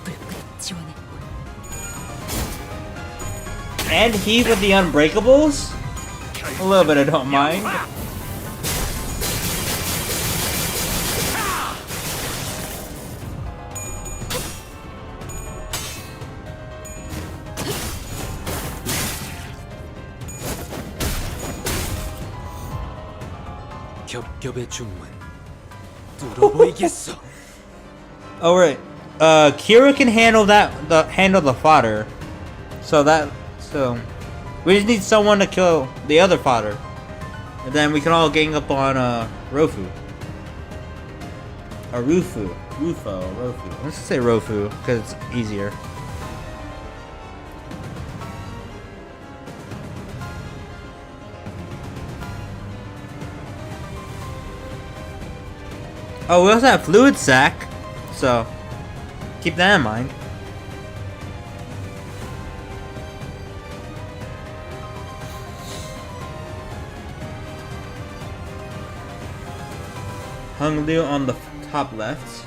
불끈 지원했군.
And Heath with the Unbreakables? A little bit, I don't mind.
겹겹의 중문 뚫어보이겠어.
Oh right. Kira can handle the fodder. So we just need someone to kill the other fodder. And then we can all gang up on Rofu. Or Rofu. Let's just say Rofu, because it's easier. Oh, we also have Fluid Sac, so keep that in mind. Hung Liu on the top left.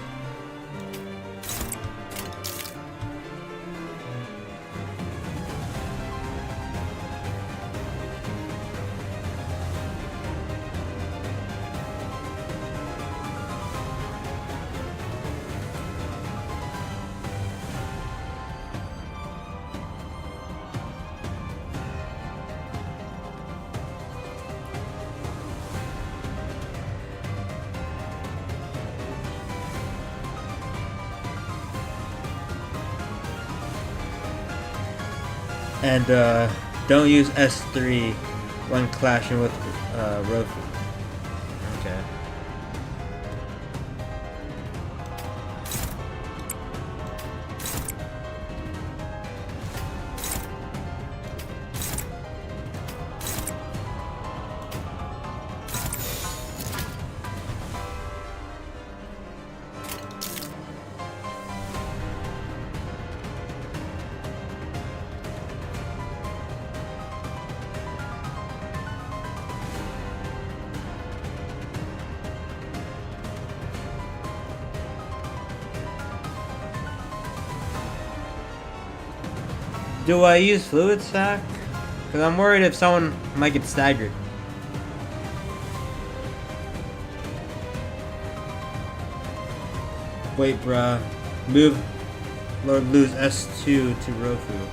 And don't use S3 when clashing with Rofu. Okay. Do I use fluid sack? Because I'm worried if someone might get staggered. Wait, bruh. Move Lord lose S2 to Rofu.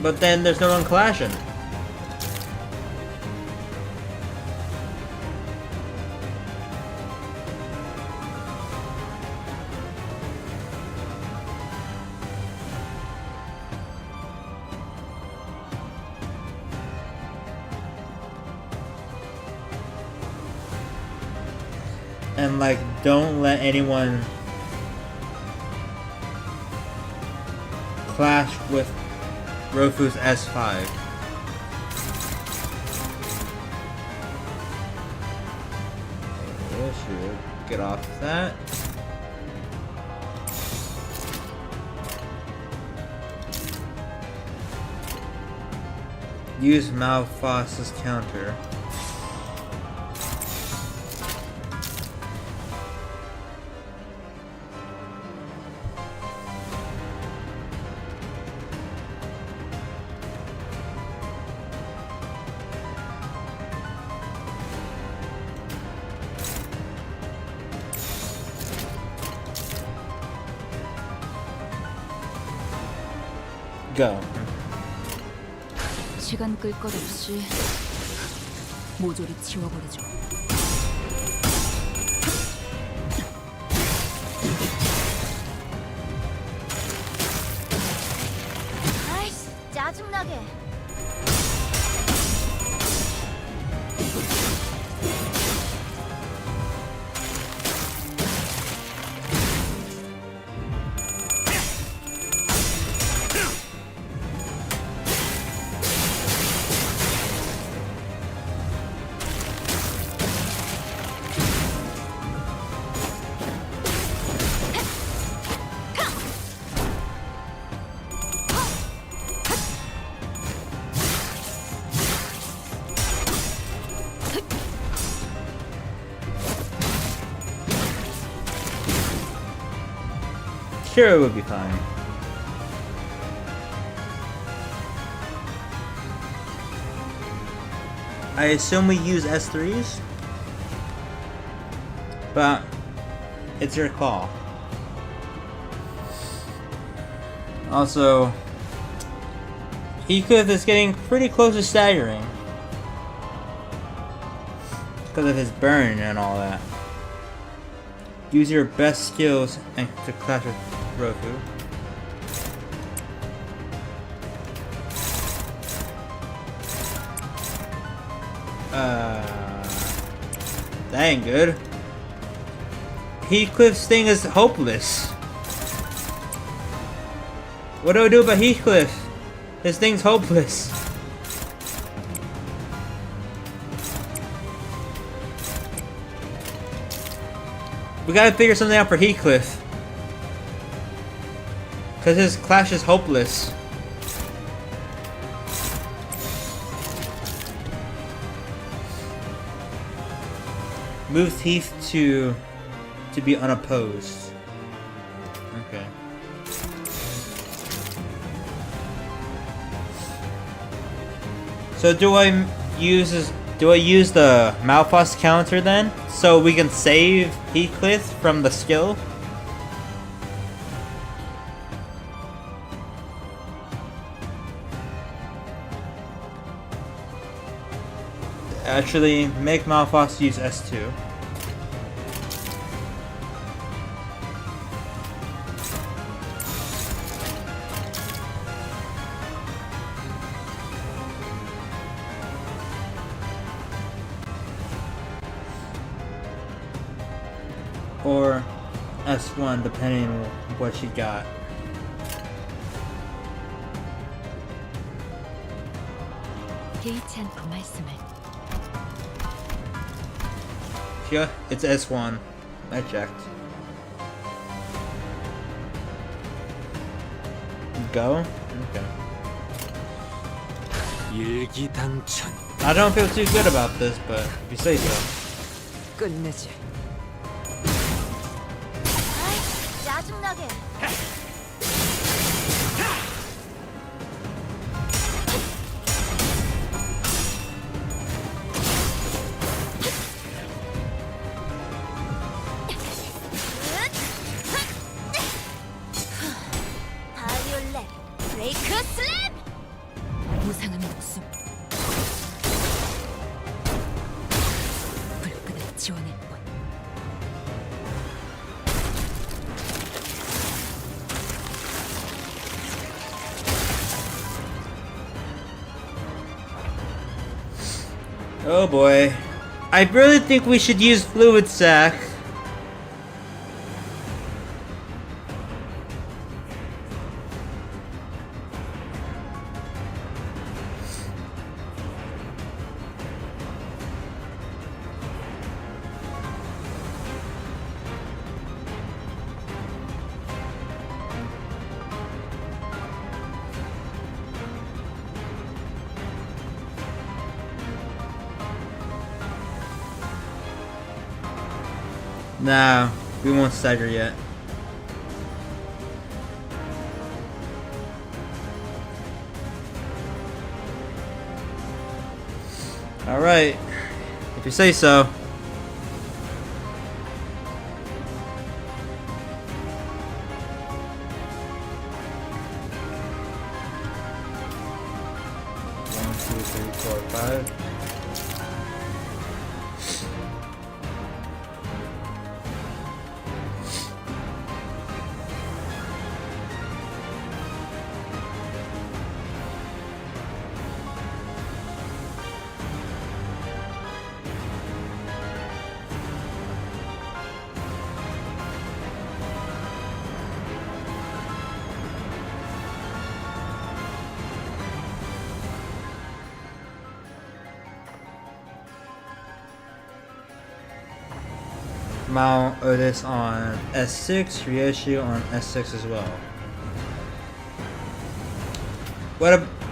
But then there's no one clashing. And like, don't let anyone clash with Rofu's S5. Okay, should get off that. Use Malphas's counter. Go.
시간 끌 것 없이 모조리 지워버리죠.
아이씨, 짜증나게.
Sure, it would be fine. I assume we use S3s? But it's your call. Also, Heathcliff is getting pretty close to staggering because of his burn and all that. Use your best skills and to clash with Rofu. That ain't good. Heathcliff's thing is hopeless. What do I do about Heathcliff? His thing's hopeless. We gotta figure something out for Heathcliff. Cause his clash is hopeless. Move Heath to be unopposed. Okay. So do I use the Malphas counter then? So we can save Heathcliff from the skill? Actually, make Malphos use S2. Or S1, depending on what you got.
개의치 않고 말씀을.
Yeah, it's S1. I checked. Go? Okay.
일기당천.
I don't feel too good about this, but if you say so.
끝내지.
아이, 짜증나게. 바이올렛 브레이크 슬램!
무상한 목숨. 불끈을 지원할 뿐.
Oh boy. I really think we should use Fluid Sac. Nah, we won't stagger yet. Alright, if you say so. One, two, three, four, five. Mount Otis on S6, Ryoshu on S6 as well.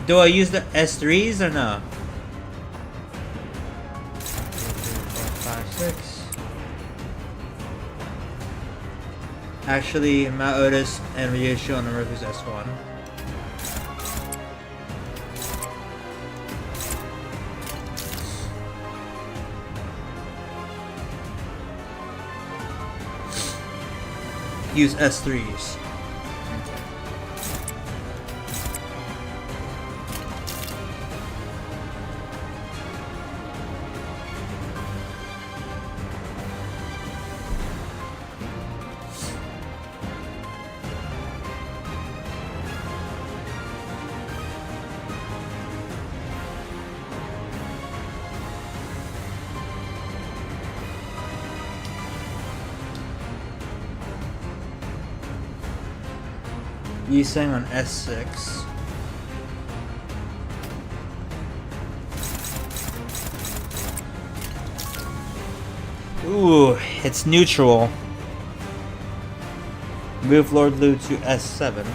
Do I use the S3s or no? 5, 6. Actually, Mount Otis and Ryoshu on the Roku's S1. Use S3s. Yiseng on S6. Ooh, it's neutral. Move Lord Lu to S7.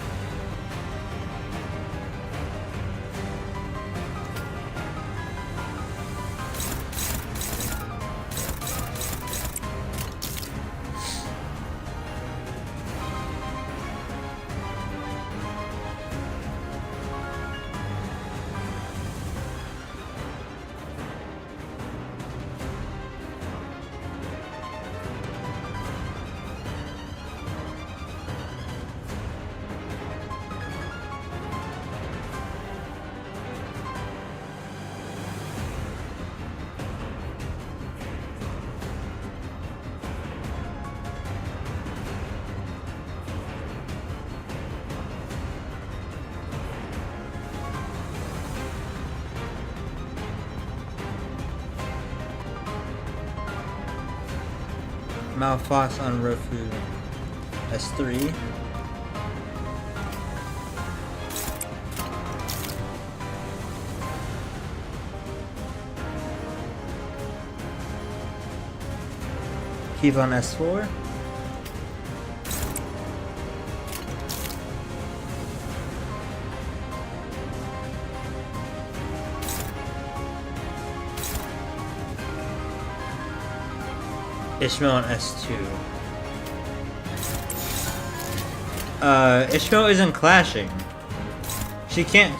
Malphas on Rofu S3. Keith on S4. Ishmael on S2. Ishmael isn't clashing. She can't.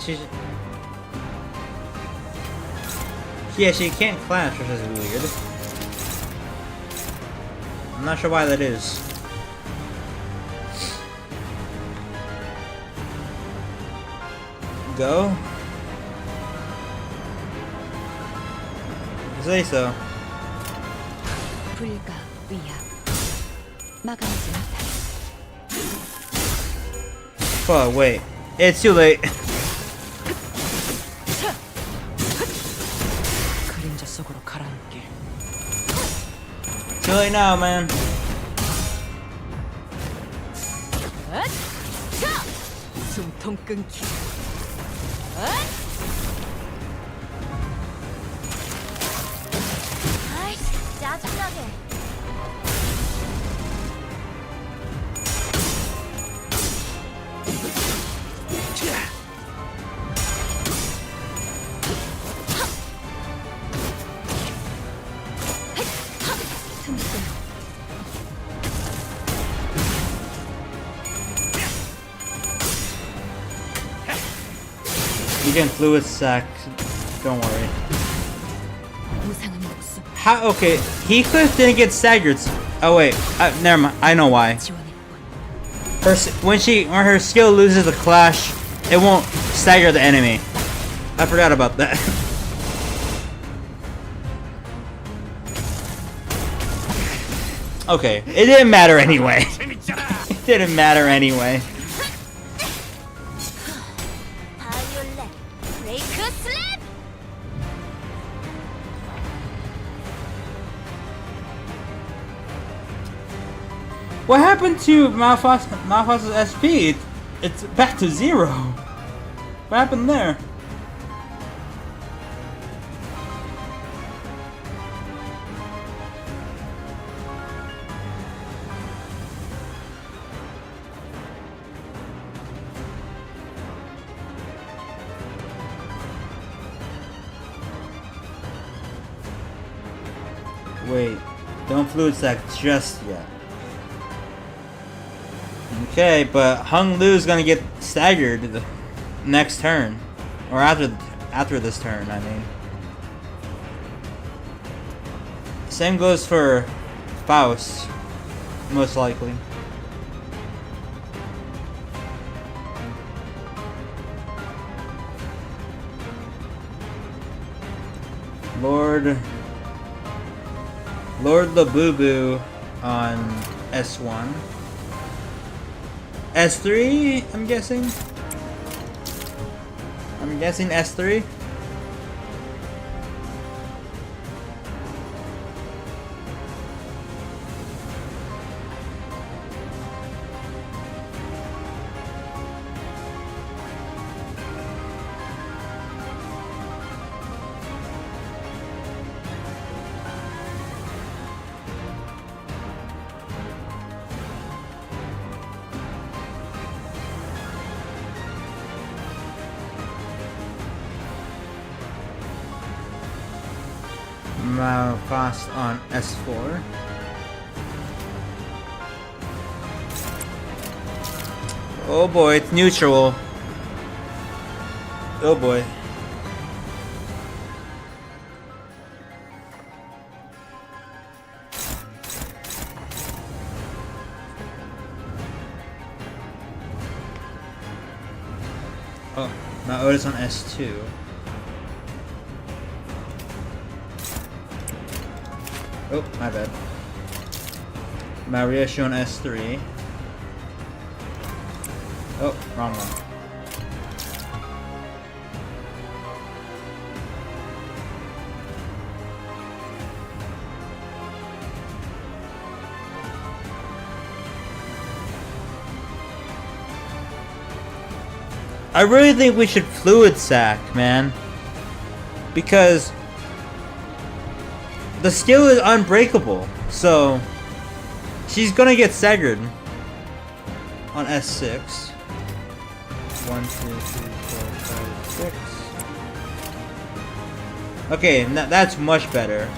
Yeah, she can't clash, which is weird. I'm not sure why that is. Go? Say so.
불가 위압 막아내지 못하리.
Fuck, wait. It's too late.
그림자 속으로 가라앉게.
Too late now, man.
숨통 끊기.
아이씨, 짜증나게.
You can fluid sack. Don't worry.
무상한 목숨
How? Okay, Heathcliff didn't get staggered. Oh wait, never mind. I know why.
지원했군.
When her skill loses the clash, it won't stagger the enemy. I forgot about that. Okay, it didn't matter anyway. It didn't matter anyway.
바이올렛, 브레이크 슬랩!
What happened to Malphas's SP? It's back to 0. What happened there? Wait, don't fluid sack just yet. Okay, but Hung Lu's gonna get staggered the next turn, or after this turn. I mean, same goes for Faust, most likely. Lord the Boo Boo on S1. S3, I'm guessing. I'm guessing S3. Fast on S4. Oh boy, it's neutral. Oh boy. Oh, now Otis on S2. Oh, my bad. Maria shown S3. Oh, wrong one. I really think we should fluid sack, man. Because the skill is unbreakable. So she's gonna get staggered on S6. 1, 2, 3, 4, 5, 6. Okay, that's much better.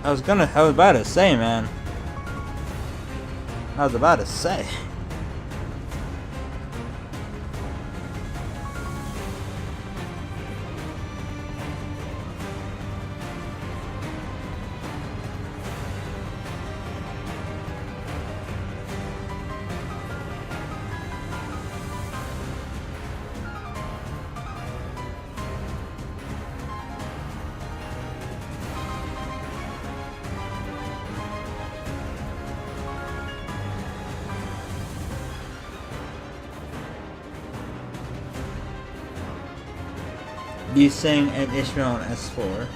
I was about to say, man. I was about to say. You sing and Ishmael on S4. 1,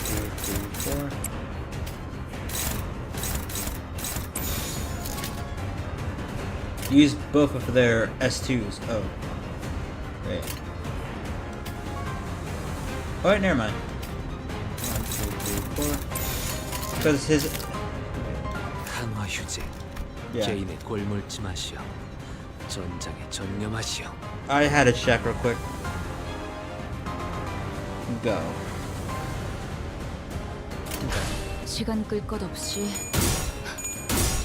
2, 3, 4. Use both of their S2s. Oh. Wait. Oh wait, never mind. 1, 2, 3, 4. Because his...
강화 휴제. 개인의 꼴물지 마시오. 전장에 전념하시오.
I had to check real quick. Go.
시간 끌 것 없이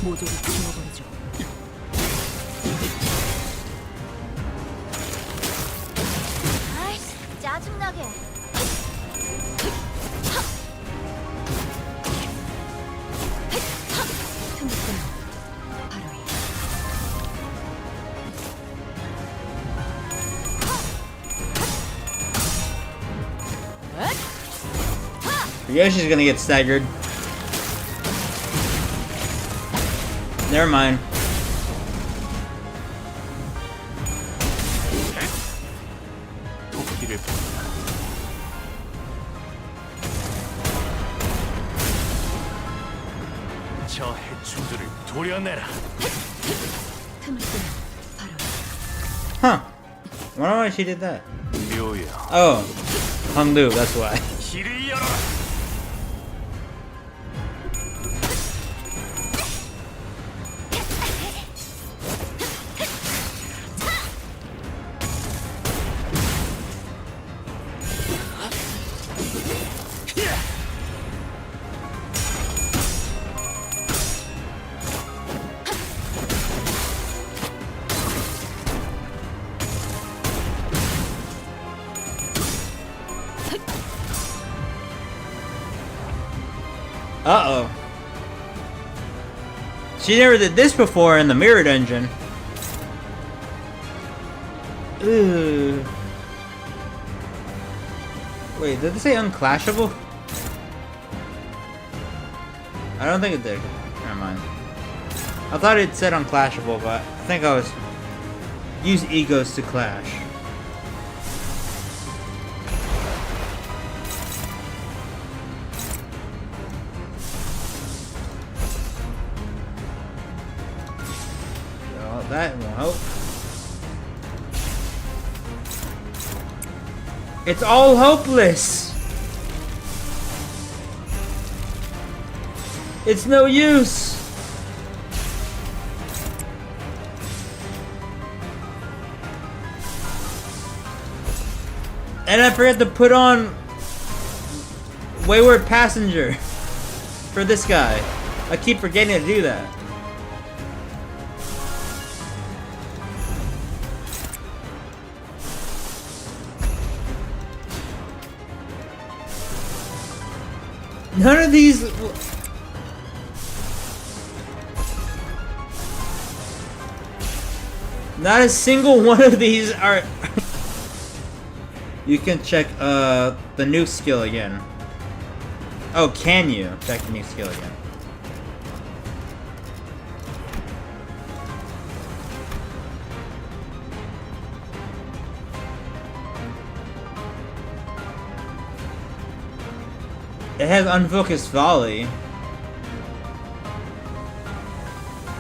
모조리 지워버리죠.
아이씨, 짜증나게.
Yoshi's gonna get staggered. Never mind.
도끼를 본다. 저 해충들을 도려내라.
틈을 뜨면 바로
Huh. Wonder why she did that.
묘야.
Oh. Hongdu, that's why.
길을 열어라.
Uh-oh. She never did this before in the mirrored engine. Ooh. Wait, did it say unclashable? I don't think it did. Never mind. I thought it said unclashable, but I think I was... Use egos to clash. That won't help. It's all hopeless. It's no use. And I forgot to put on Wayward Passenger for this guy. I keep forgetting to do that. None of these... Not a single one of these are... You can check the new skill again. Oh, can you check the new skill again? It has unfocused volley.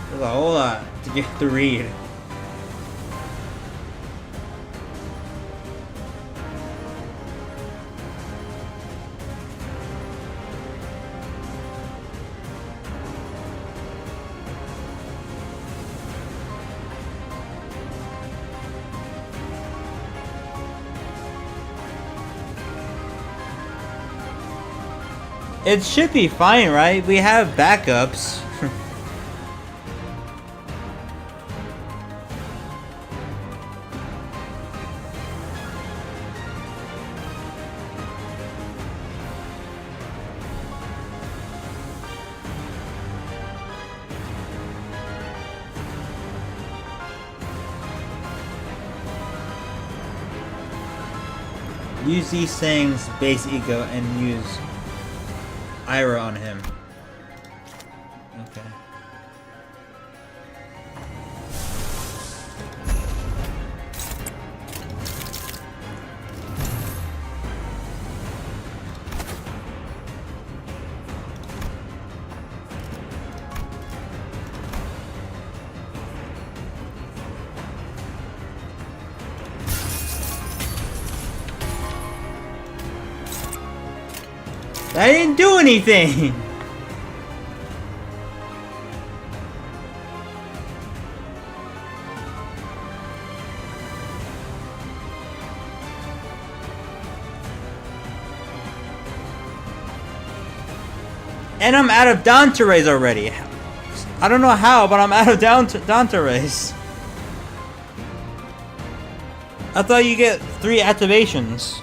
There's a whole lot to get to read. It should be fine, right? We have backups. Use these things, base ego, and use Ira on him. Okay. I didn't do anything! And I'm out of Dante rays already. I don't know how, but I'm out of Dante rays. I thought you get 3 activations.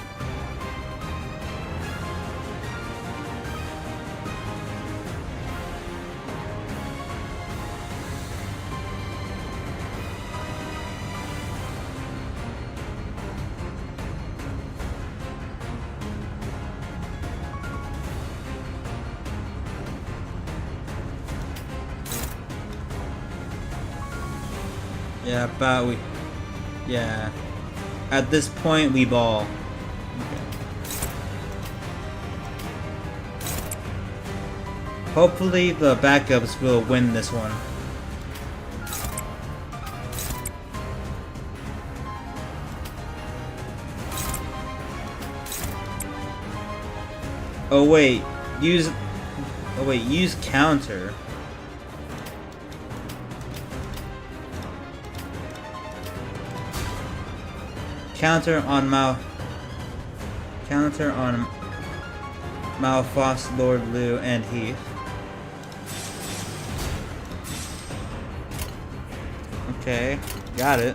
Yeah, but yeah. At this point, we ball. Okay. Hopefully, the backups will win this one. Oh wait, use counter. Counter on Malphos, Lord Liu, and Heath. Okay, got it.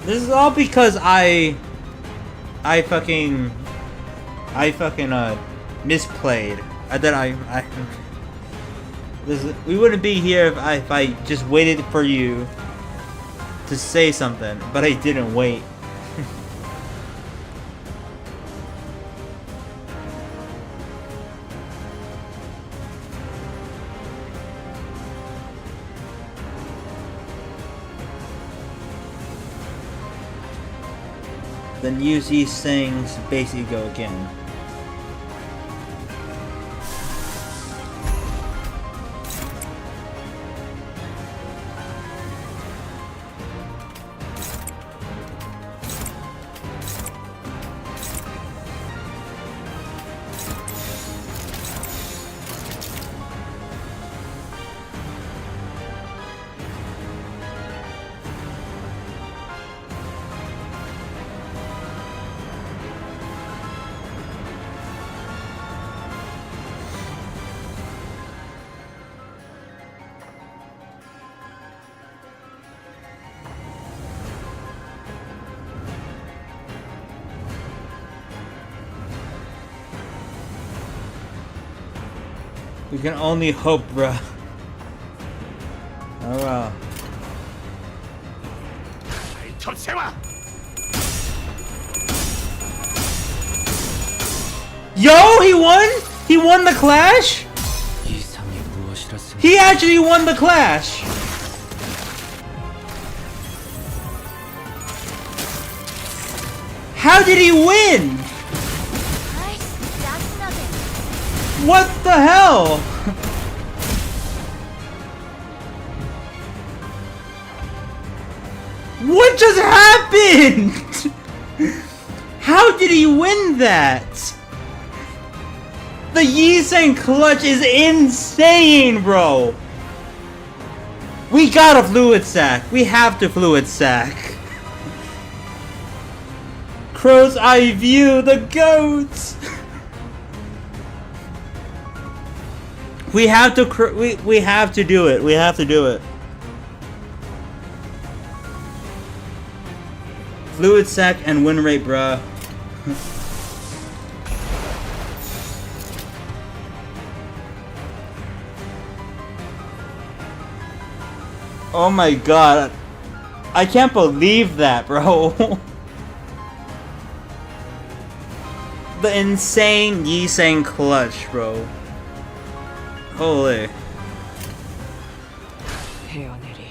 This is all because I fucking misplayed. We wouldn't be here if I just waited for you to say something, but I didn't wait. Then use these things, basically go again. We can only hope, bruh. Oh well. Yo, he won? He won the clash? He actually won the clash! How did he win?
아이씨, 짜증나게.
What the hell? What just happened? How did he win that? The Yiseng clutch is insane, bro. We got a fluid sack. We have to fluid sack. Crow's eye view, the goats. We have to we have to do it. We have to do it. Fluid sack and win rate, bruh. Oh my god. I can't believe that, bro. The insane Yiseng clutch, bro. Holy.
헤어내리.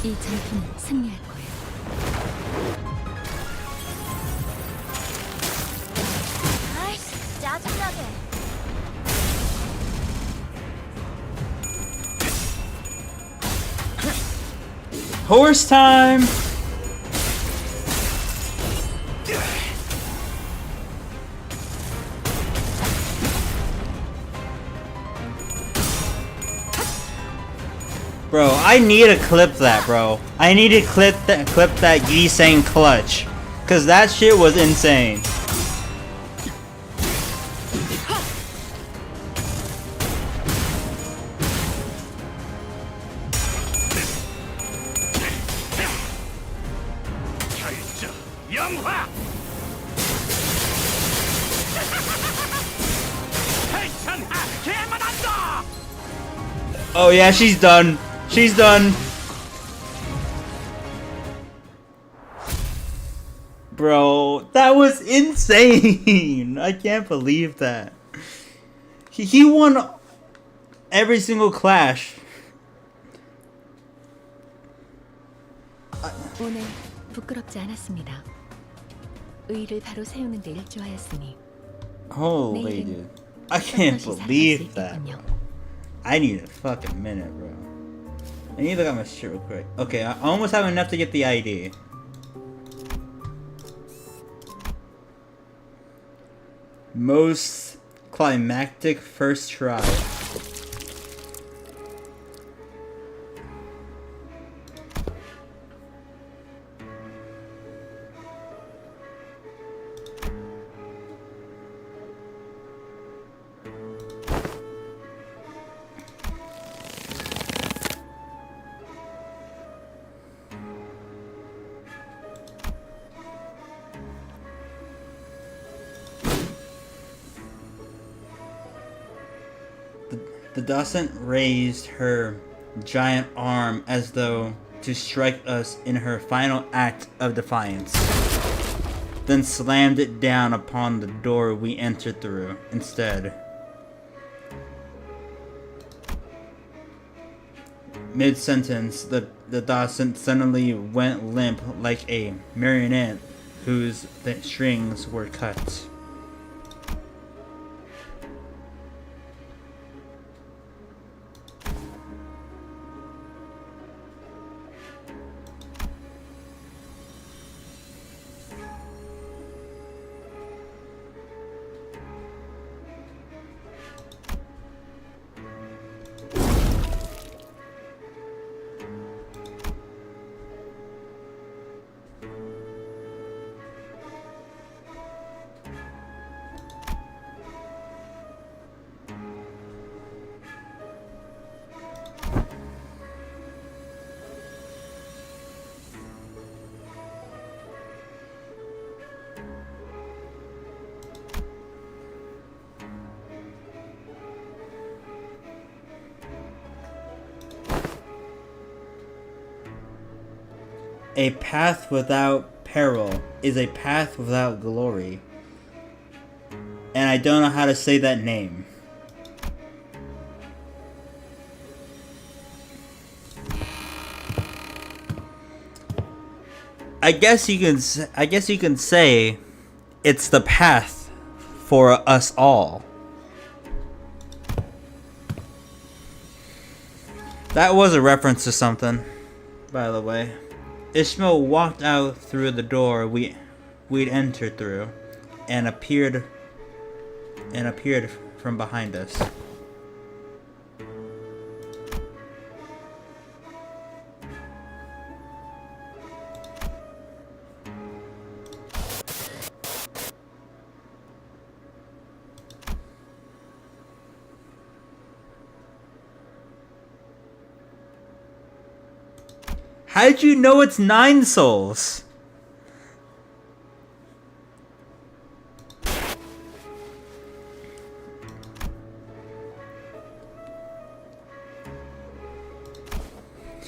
이 전투는 승리할 거예요.
아이씨, 짜증나게.
Horse time! Bro, I need to clip that, bro. I need to clip that Yiseng clutch. Cause that shit was insane.
결정 영화. 괜찮아, 개만 한다.
Oh yeah, she's done. She's done. Bro, that was insane. I can't believe that. He won every single clash.
오늘 부끄럽지 않았습니다. 의를 바로 세우는 데 일조하였으니
Holy dude. I can't believe that, bro. I need a fucking minute, bro. I need to look at my shit real quick. Okay, I almost have enough to get the ID. Most climactic first try. The docent raised her giant arm as though to strike us in her final act of defiance, then slammed it down upon the door we entered through instead. Mid-sentence, the docent suddenly went limp like a marionette whose strings were cut. A path without peril is a path without glory. And I don't know how to say that name. I guess you can say it's the path for us all. That was a reference to something, by the way. Ishmael walked out through the door we'd entered through, and appeared from behind us. How'd you know it's 9 souls?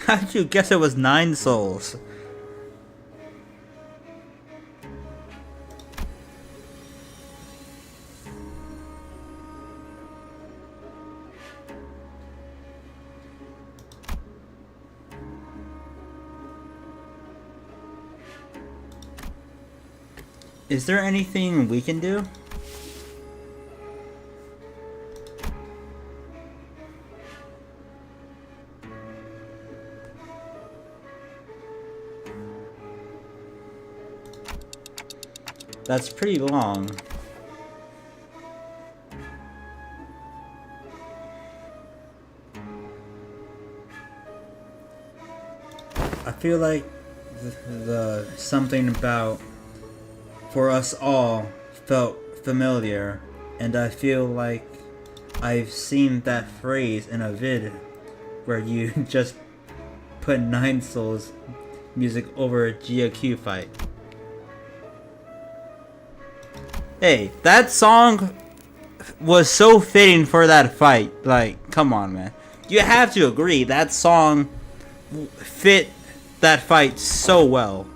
How'd you guess it was 9 souls? Is there anything we can do? That's pretty long. I feel like the something about for us all felt familiar, and I feel like I've seen that phrase in a vid where you just put 9 souls music over a GOQ fight. Hey, that song was so fitting for that fight. Like, come on, man. You have to agree, that song fit that fight so well.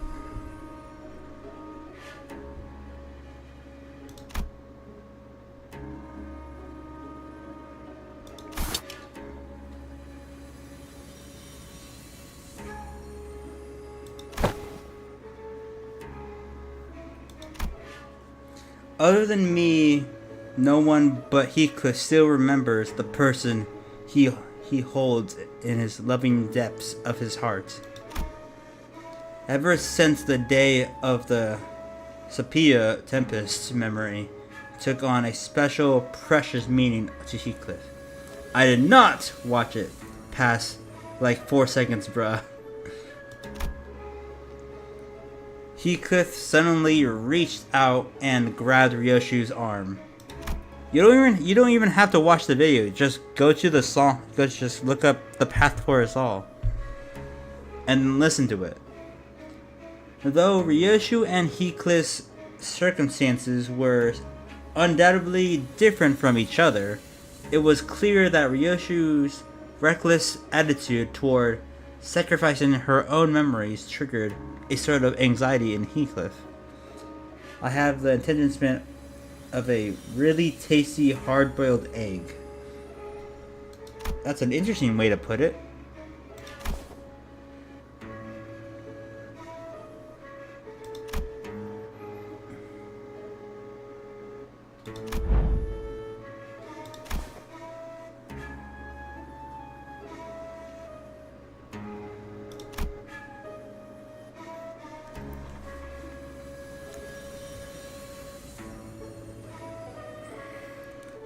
Other than me, no one but Heathcliff still remembers the person he holds in his loving depths of his heart. Ever since the day of the Sepia Tempest, memory took on a special, precious meaning to Heathcliff. I did not watch it pass like 4 seconds, bruh. Heathcliff suddenly reached out and grabbed Ryoshu's arm. You don't even have to watch the video. Just go to the song. Just look up "The Path for Us All" and listen to it. Though Ryoshu and Heathcliff's circumstances were undoubtedly different from each other, it was clear that Ryoshu's reckless attitude toward sacrificing her own memories triggered a sort of anxiety in Heathcliff. I have the attention span of a really tasty hard-boiled egg. That's an interesting way to put it.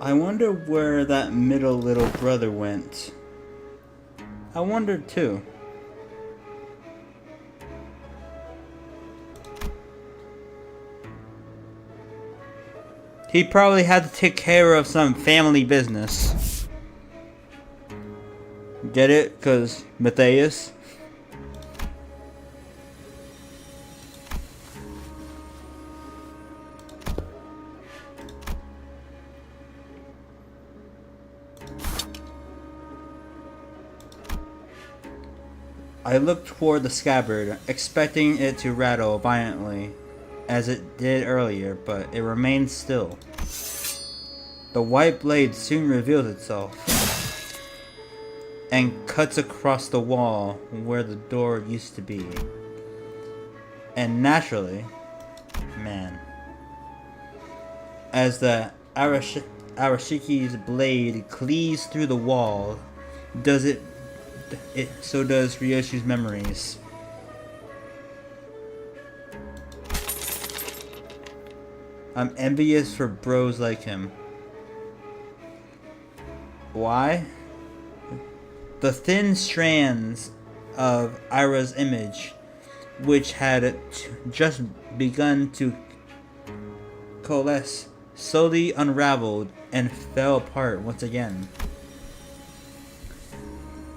I wonder where that middle little brother went. I wondered too. He probably had to take care of some family business. Get it? 'Cause Matthias? I looked toward the scabbard, expecting it to rattle violently, as it did earlier, but it remained still. The white blade soon reveals itself, and cuts across the wall where the door used to be. And naturally, man, as the Arashiki's blade cleaves through the wall, so does Ryoshi's memories. I'm envious for bros like him. Why? The thin strands of Ira's image, which had just begun to coalesce, slowly unraveled and fell apart once again.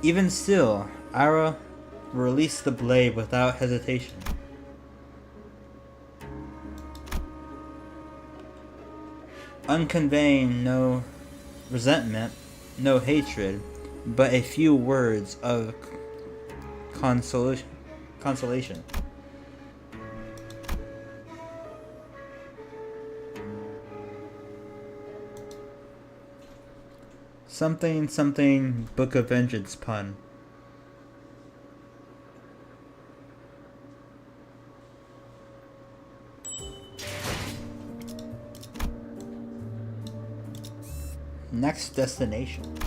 Even still, Ira released the blade without hesitation. Unconveying no resentment, no hatred, but a few words of consolation. Something, something, Book of Vengeance pun. Next destination.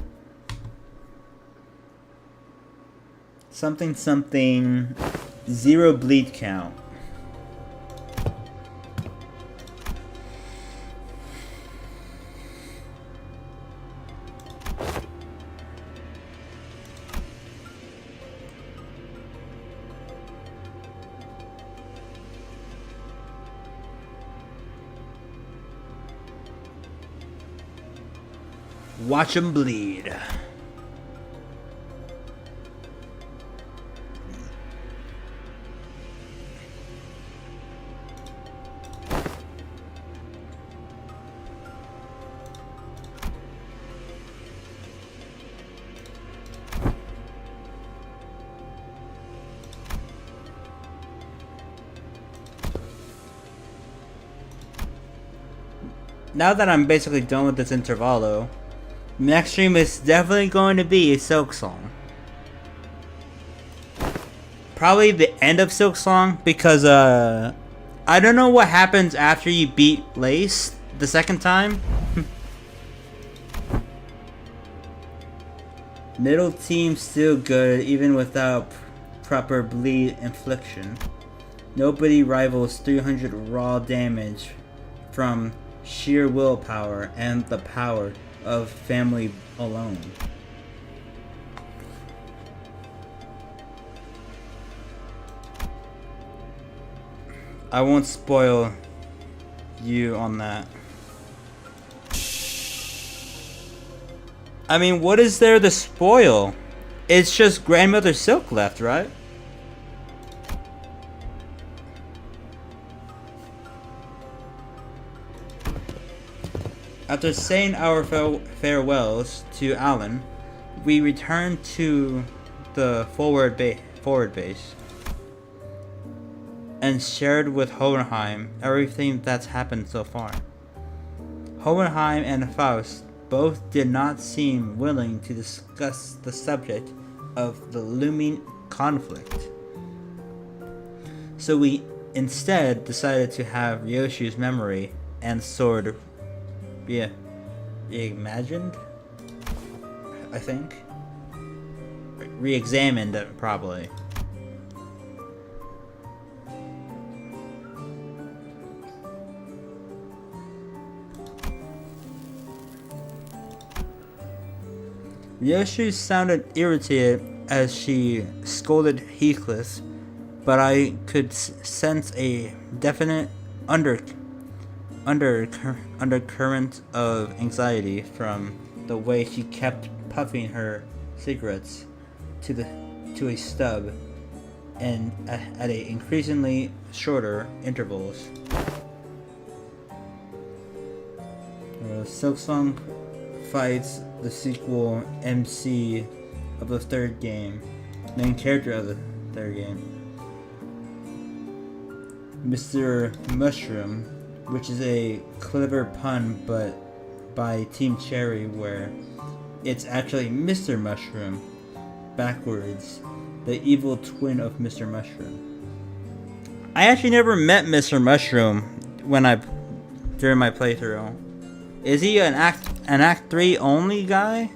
Something, something, 0 bleed count. Watch 'em bleed. Now that I'm basically done with this Intervallo, next stream is definitely going to be Silk Song. Probably the end of Silk Song, because I don't know what happens after you beat Lace the second time. Middle team still good even without proper bleed infliction. Nobody rivals 300 raw damage from sheer willpower and the power of family alone. I won't spoil you on that. I mean, what is there to spoil? It's just Grandmother Silk left, right? After saying our farewells to Alan, we return to the forward base and shared with Hohenheim everything that's happened so far. Hohenheim and Faust both did not seem willing to discuss the subject of the looming conflict, so we instead decided to have Ryoshi's memory and sword reimagined, I think. Re-examined, probably. Ryoshi sounded irritated as she scolded Heathcliff, but I could sense a definite undercurrent of anxiety from the way she kept puffing her cigarettes to a stub and at a increasingly shorter intervals. Silksong fights the sequel MC of the third game, main character of the third game, Mr. Mushroom, which is a clever pun but by Team Cherry, where it's actually Mr. Mushroom backwards, the evil twin of Mr. Mushroom. I actually never met Mr. Mushroom during my playthrough. Is he an Act 3 only guy?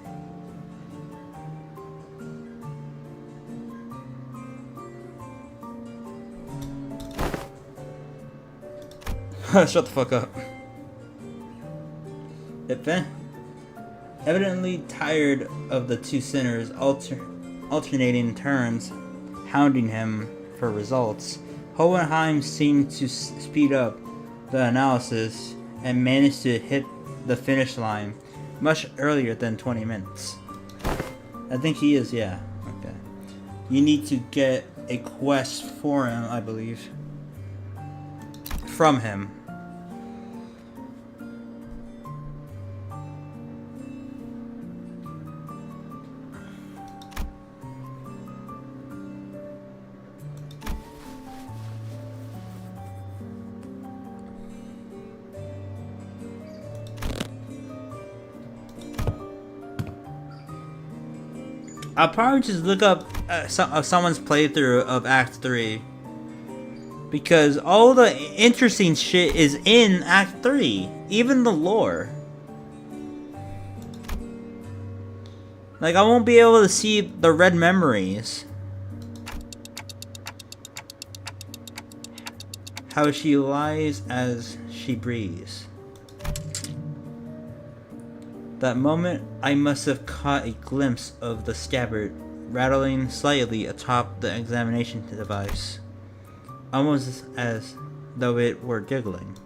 Shut the fuck up. Evidently tired of the two sinners alternating turns, hounding him for results, Hohenheim seemed to speed up the analysis and managed to hit the finish line much earlier than 20 minutes. I think he is, yeah. Okay. You need to get a quest for him, I believe. From him. I'll probably just look up someone's playthrough of Act 3. Because all the interesting shit is in Act 3. Even the lore. Like, I won't be able to see the red memories. How she lies as she breathes. That moment, I must have caught a glimpse of the scabbard rattling slightly atop the examination device, almost as though it were giggling.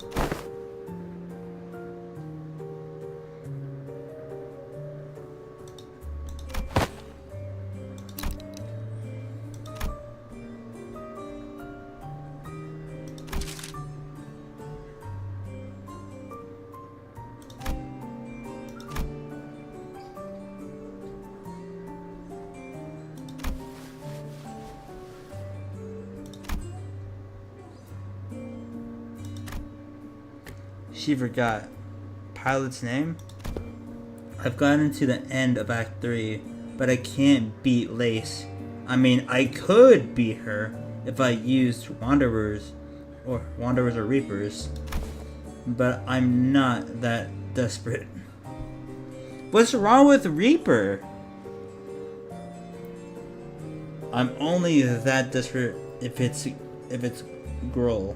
She forgot. Pilot's name? I've gotten to the end of Act 3, but I can't beat Lace. I mean, I could beat her if I used Wanderers or Reapers, but I'm not that desperate. What's wrong with Reaper? I'm only that desperate if it's Grohl.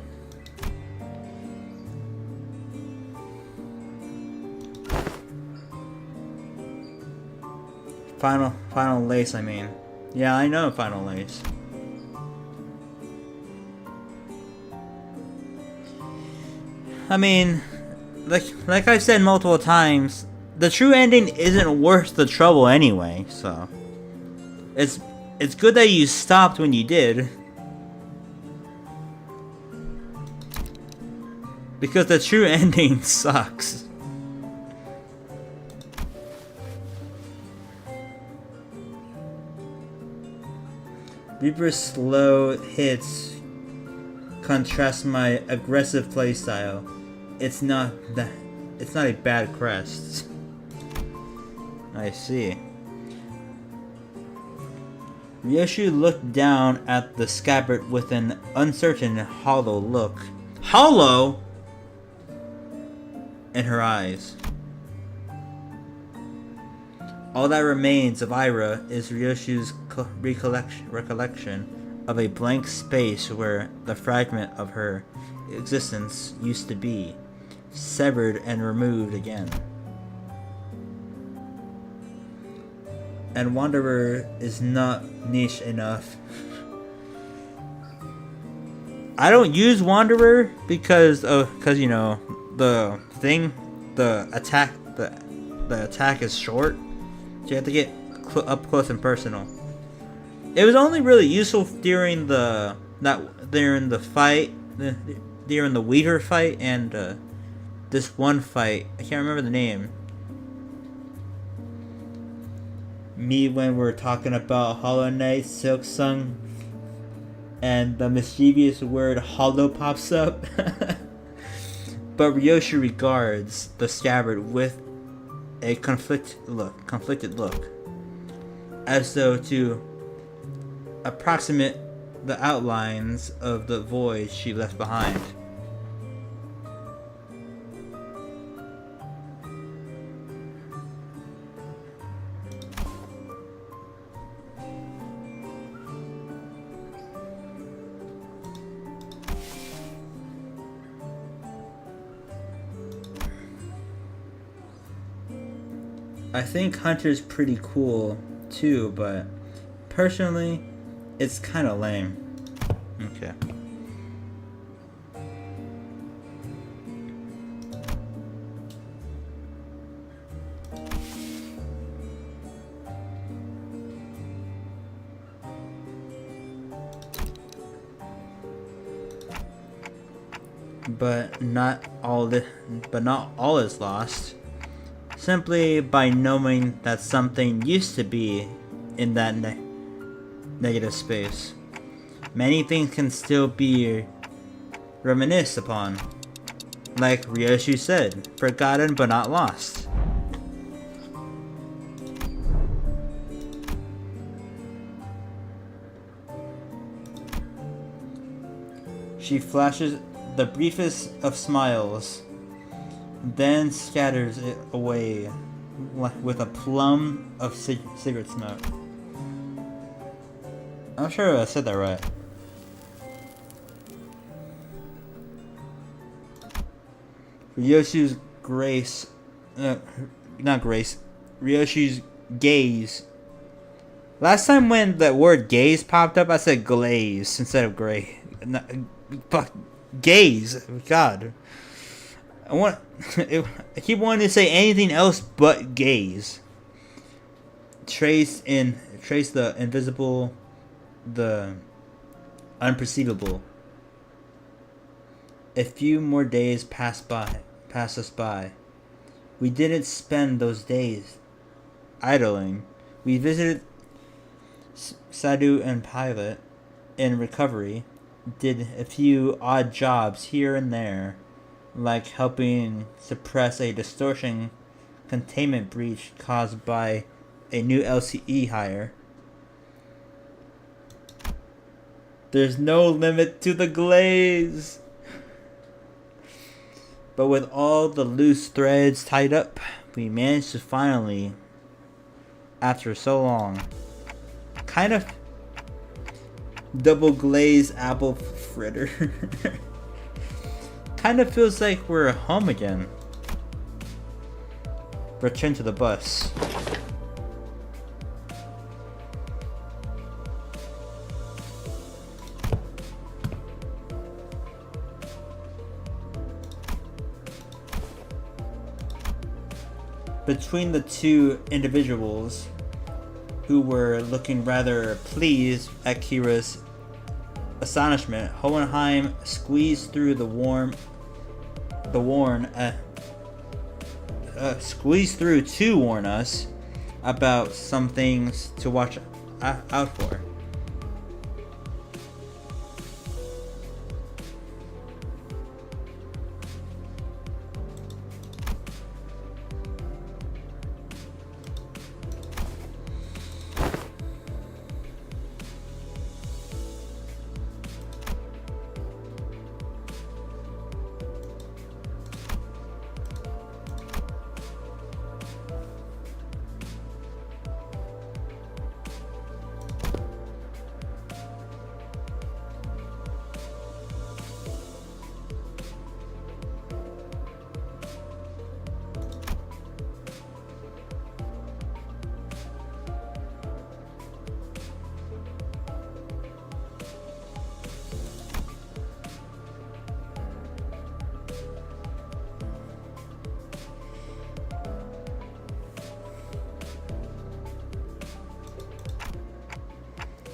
Final Lace, I mean. Yeah, I know Final Lace. I mean, like I've said multiple times, the true ending isn't worth the trouble anyway, so it's good that you stopped when you did. Because the true ending sucks. Reaper's slow hits contrast my aggressive playstyle. It's not a bad crest. I see. Ryoshu looked down at the scabbard with an uncertain, hollow look. Hollow? In her eyes. All that remains of Ira is Ryoshu's recollection of a blank space where the fragment of her existence used to be, severed and removed again. And Wanderer is not niche enough. I don't use Wanderer because you know the attack is short. So you have to get up close and personal. It was only really useful during the Weeder fight and this one fight. I can't remember the name. When we're talking about Hollow Knight, Silksong, and the mischievous word hollow pops up. But Ryoshu regards the scabbard with a conflicted look, as though to approximate the outlines of the void she left behind. I think Hunter's pretty cool too, but personally, it's kind of lame. Okay. But not all is lost. Simply by knowing that something used to be in that negative space, many things can still be reminisced upon. Like Ryoshu said, forgotten but not lost. She flashes the briefest of smiles, then scatters it away with a plum of cigarette smoke. I'm sure I said that right. Ryoshu's Ryoshu's gaze. Last time when the word gaze popped up, I said glaze instead of gray. Fuck, gaze. God. I keep wanting to say anything else but gaze. Trace the invisible, the unperceivable. A few more days pass us by. We didn't spend those days idling. We visited Sadhu and Pilot in recovery, did a few odd jobs here and there, like helping suppress a distortion containment breach caused by a new LCE hire. There's no limit to the glaze. But with all the loose threads tied up, we managed to finally, after so long, kind of double glazed apple fritter. Kind of feels like we're home again. Return to the bus. Between the two individuals, who were looking rather pleased at Kira's astonishment, Hohenheim squeezed through to warn us about some things to watch out for.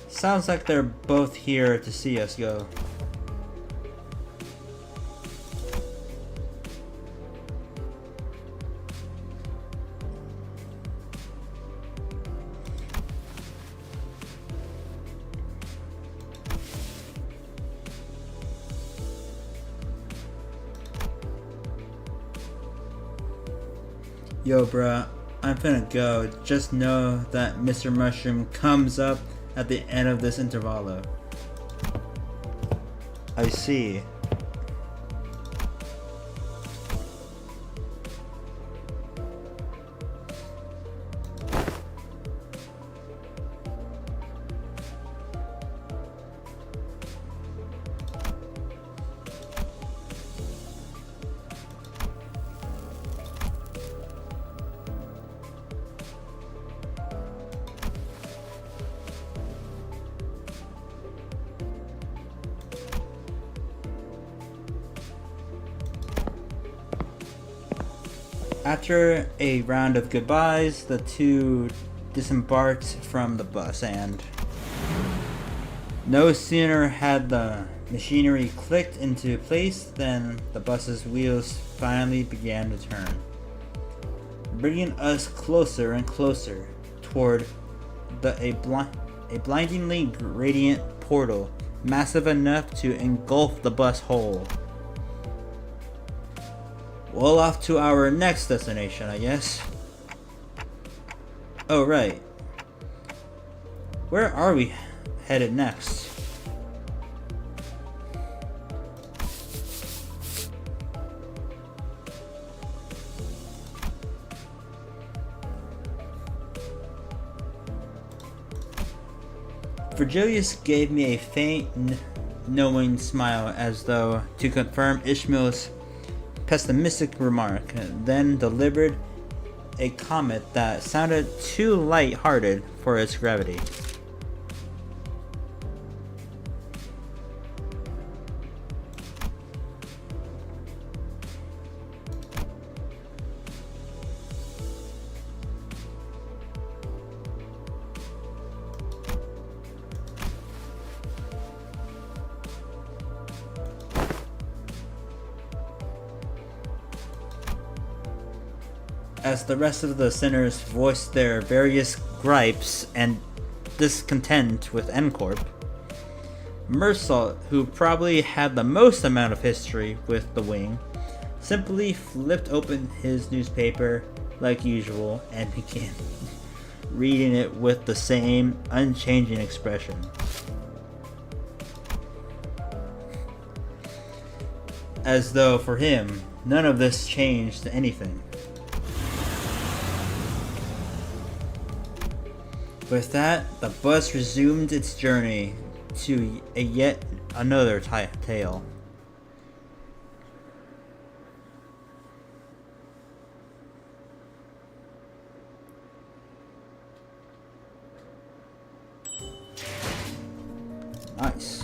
Sounds like they're both here to see us go. Yo, bruh, I'm finna go. Just know that Mr. Mushroom comes up at the end of this intervallo. I see. After a round of goodbyes, the two disembarked from the bus, and no sooner had the machinery clicked into place than the bus's wheels finally began to turn, bringing us closer and closer toward a blindingly radiant portal, massive enough to engulf the bus whole. Well, off to our next destination, I guess. Oh, right. Where are we headed next? Virgilius gave me a faint, knowing smile as though to confirm Ishmael's pessimistic remark, then delivered a comment that sounded too light-hearted for its gravity. As the rest of the sinners voiced their various gripes and discontent with N-Corp, Mersault, who probably had the most amount of history with the wing, simply flipped open his newspaper like usual and began reading it with the same unchanging expression. As though for him, none of this changed anything. With that, the bus resumed its journey to yet another tale. Nice.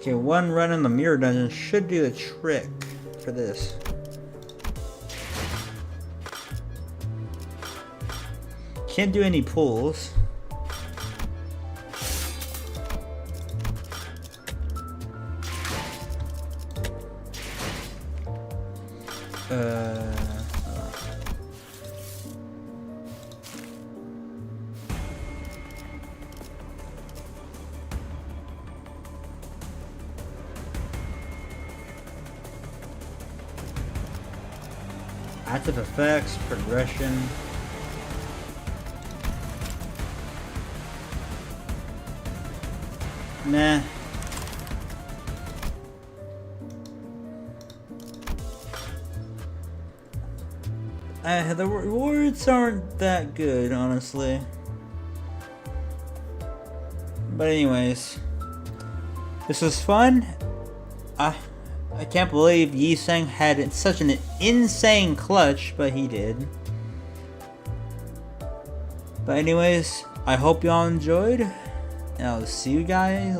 Okay, one run in the mirror dungeon should do the trick for this. Can't do any pulls. Active effects, progression. Nah. The rewards aren't that good, honestly. But anyways, this was fun. I can't believe Yi Sang had such an insane clutch, but he did. But anyways, I hope y'all enjoyed, and I'll see you guys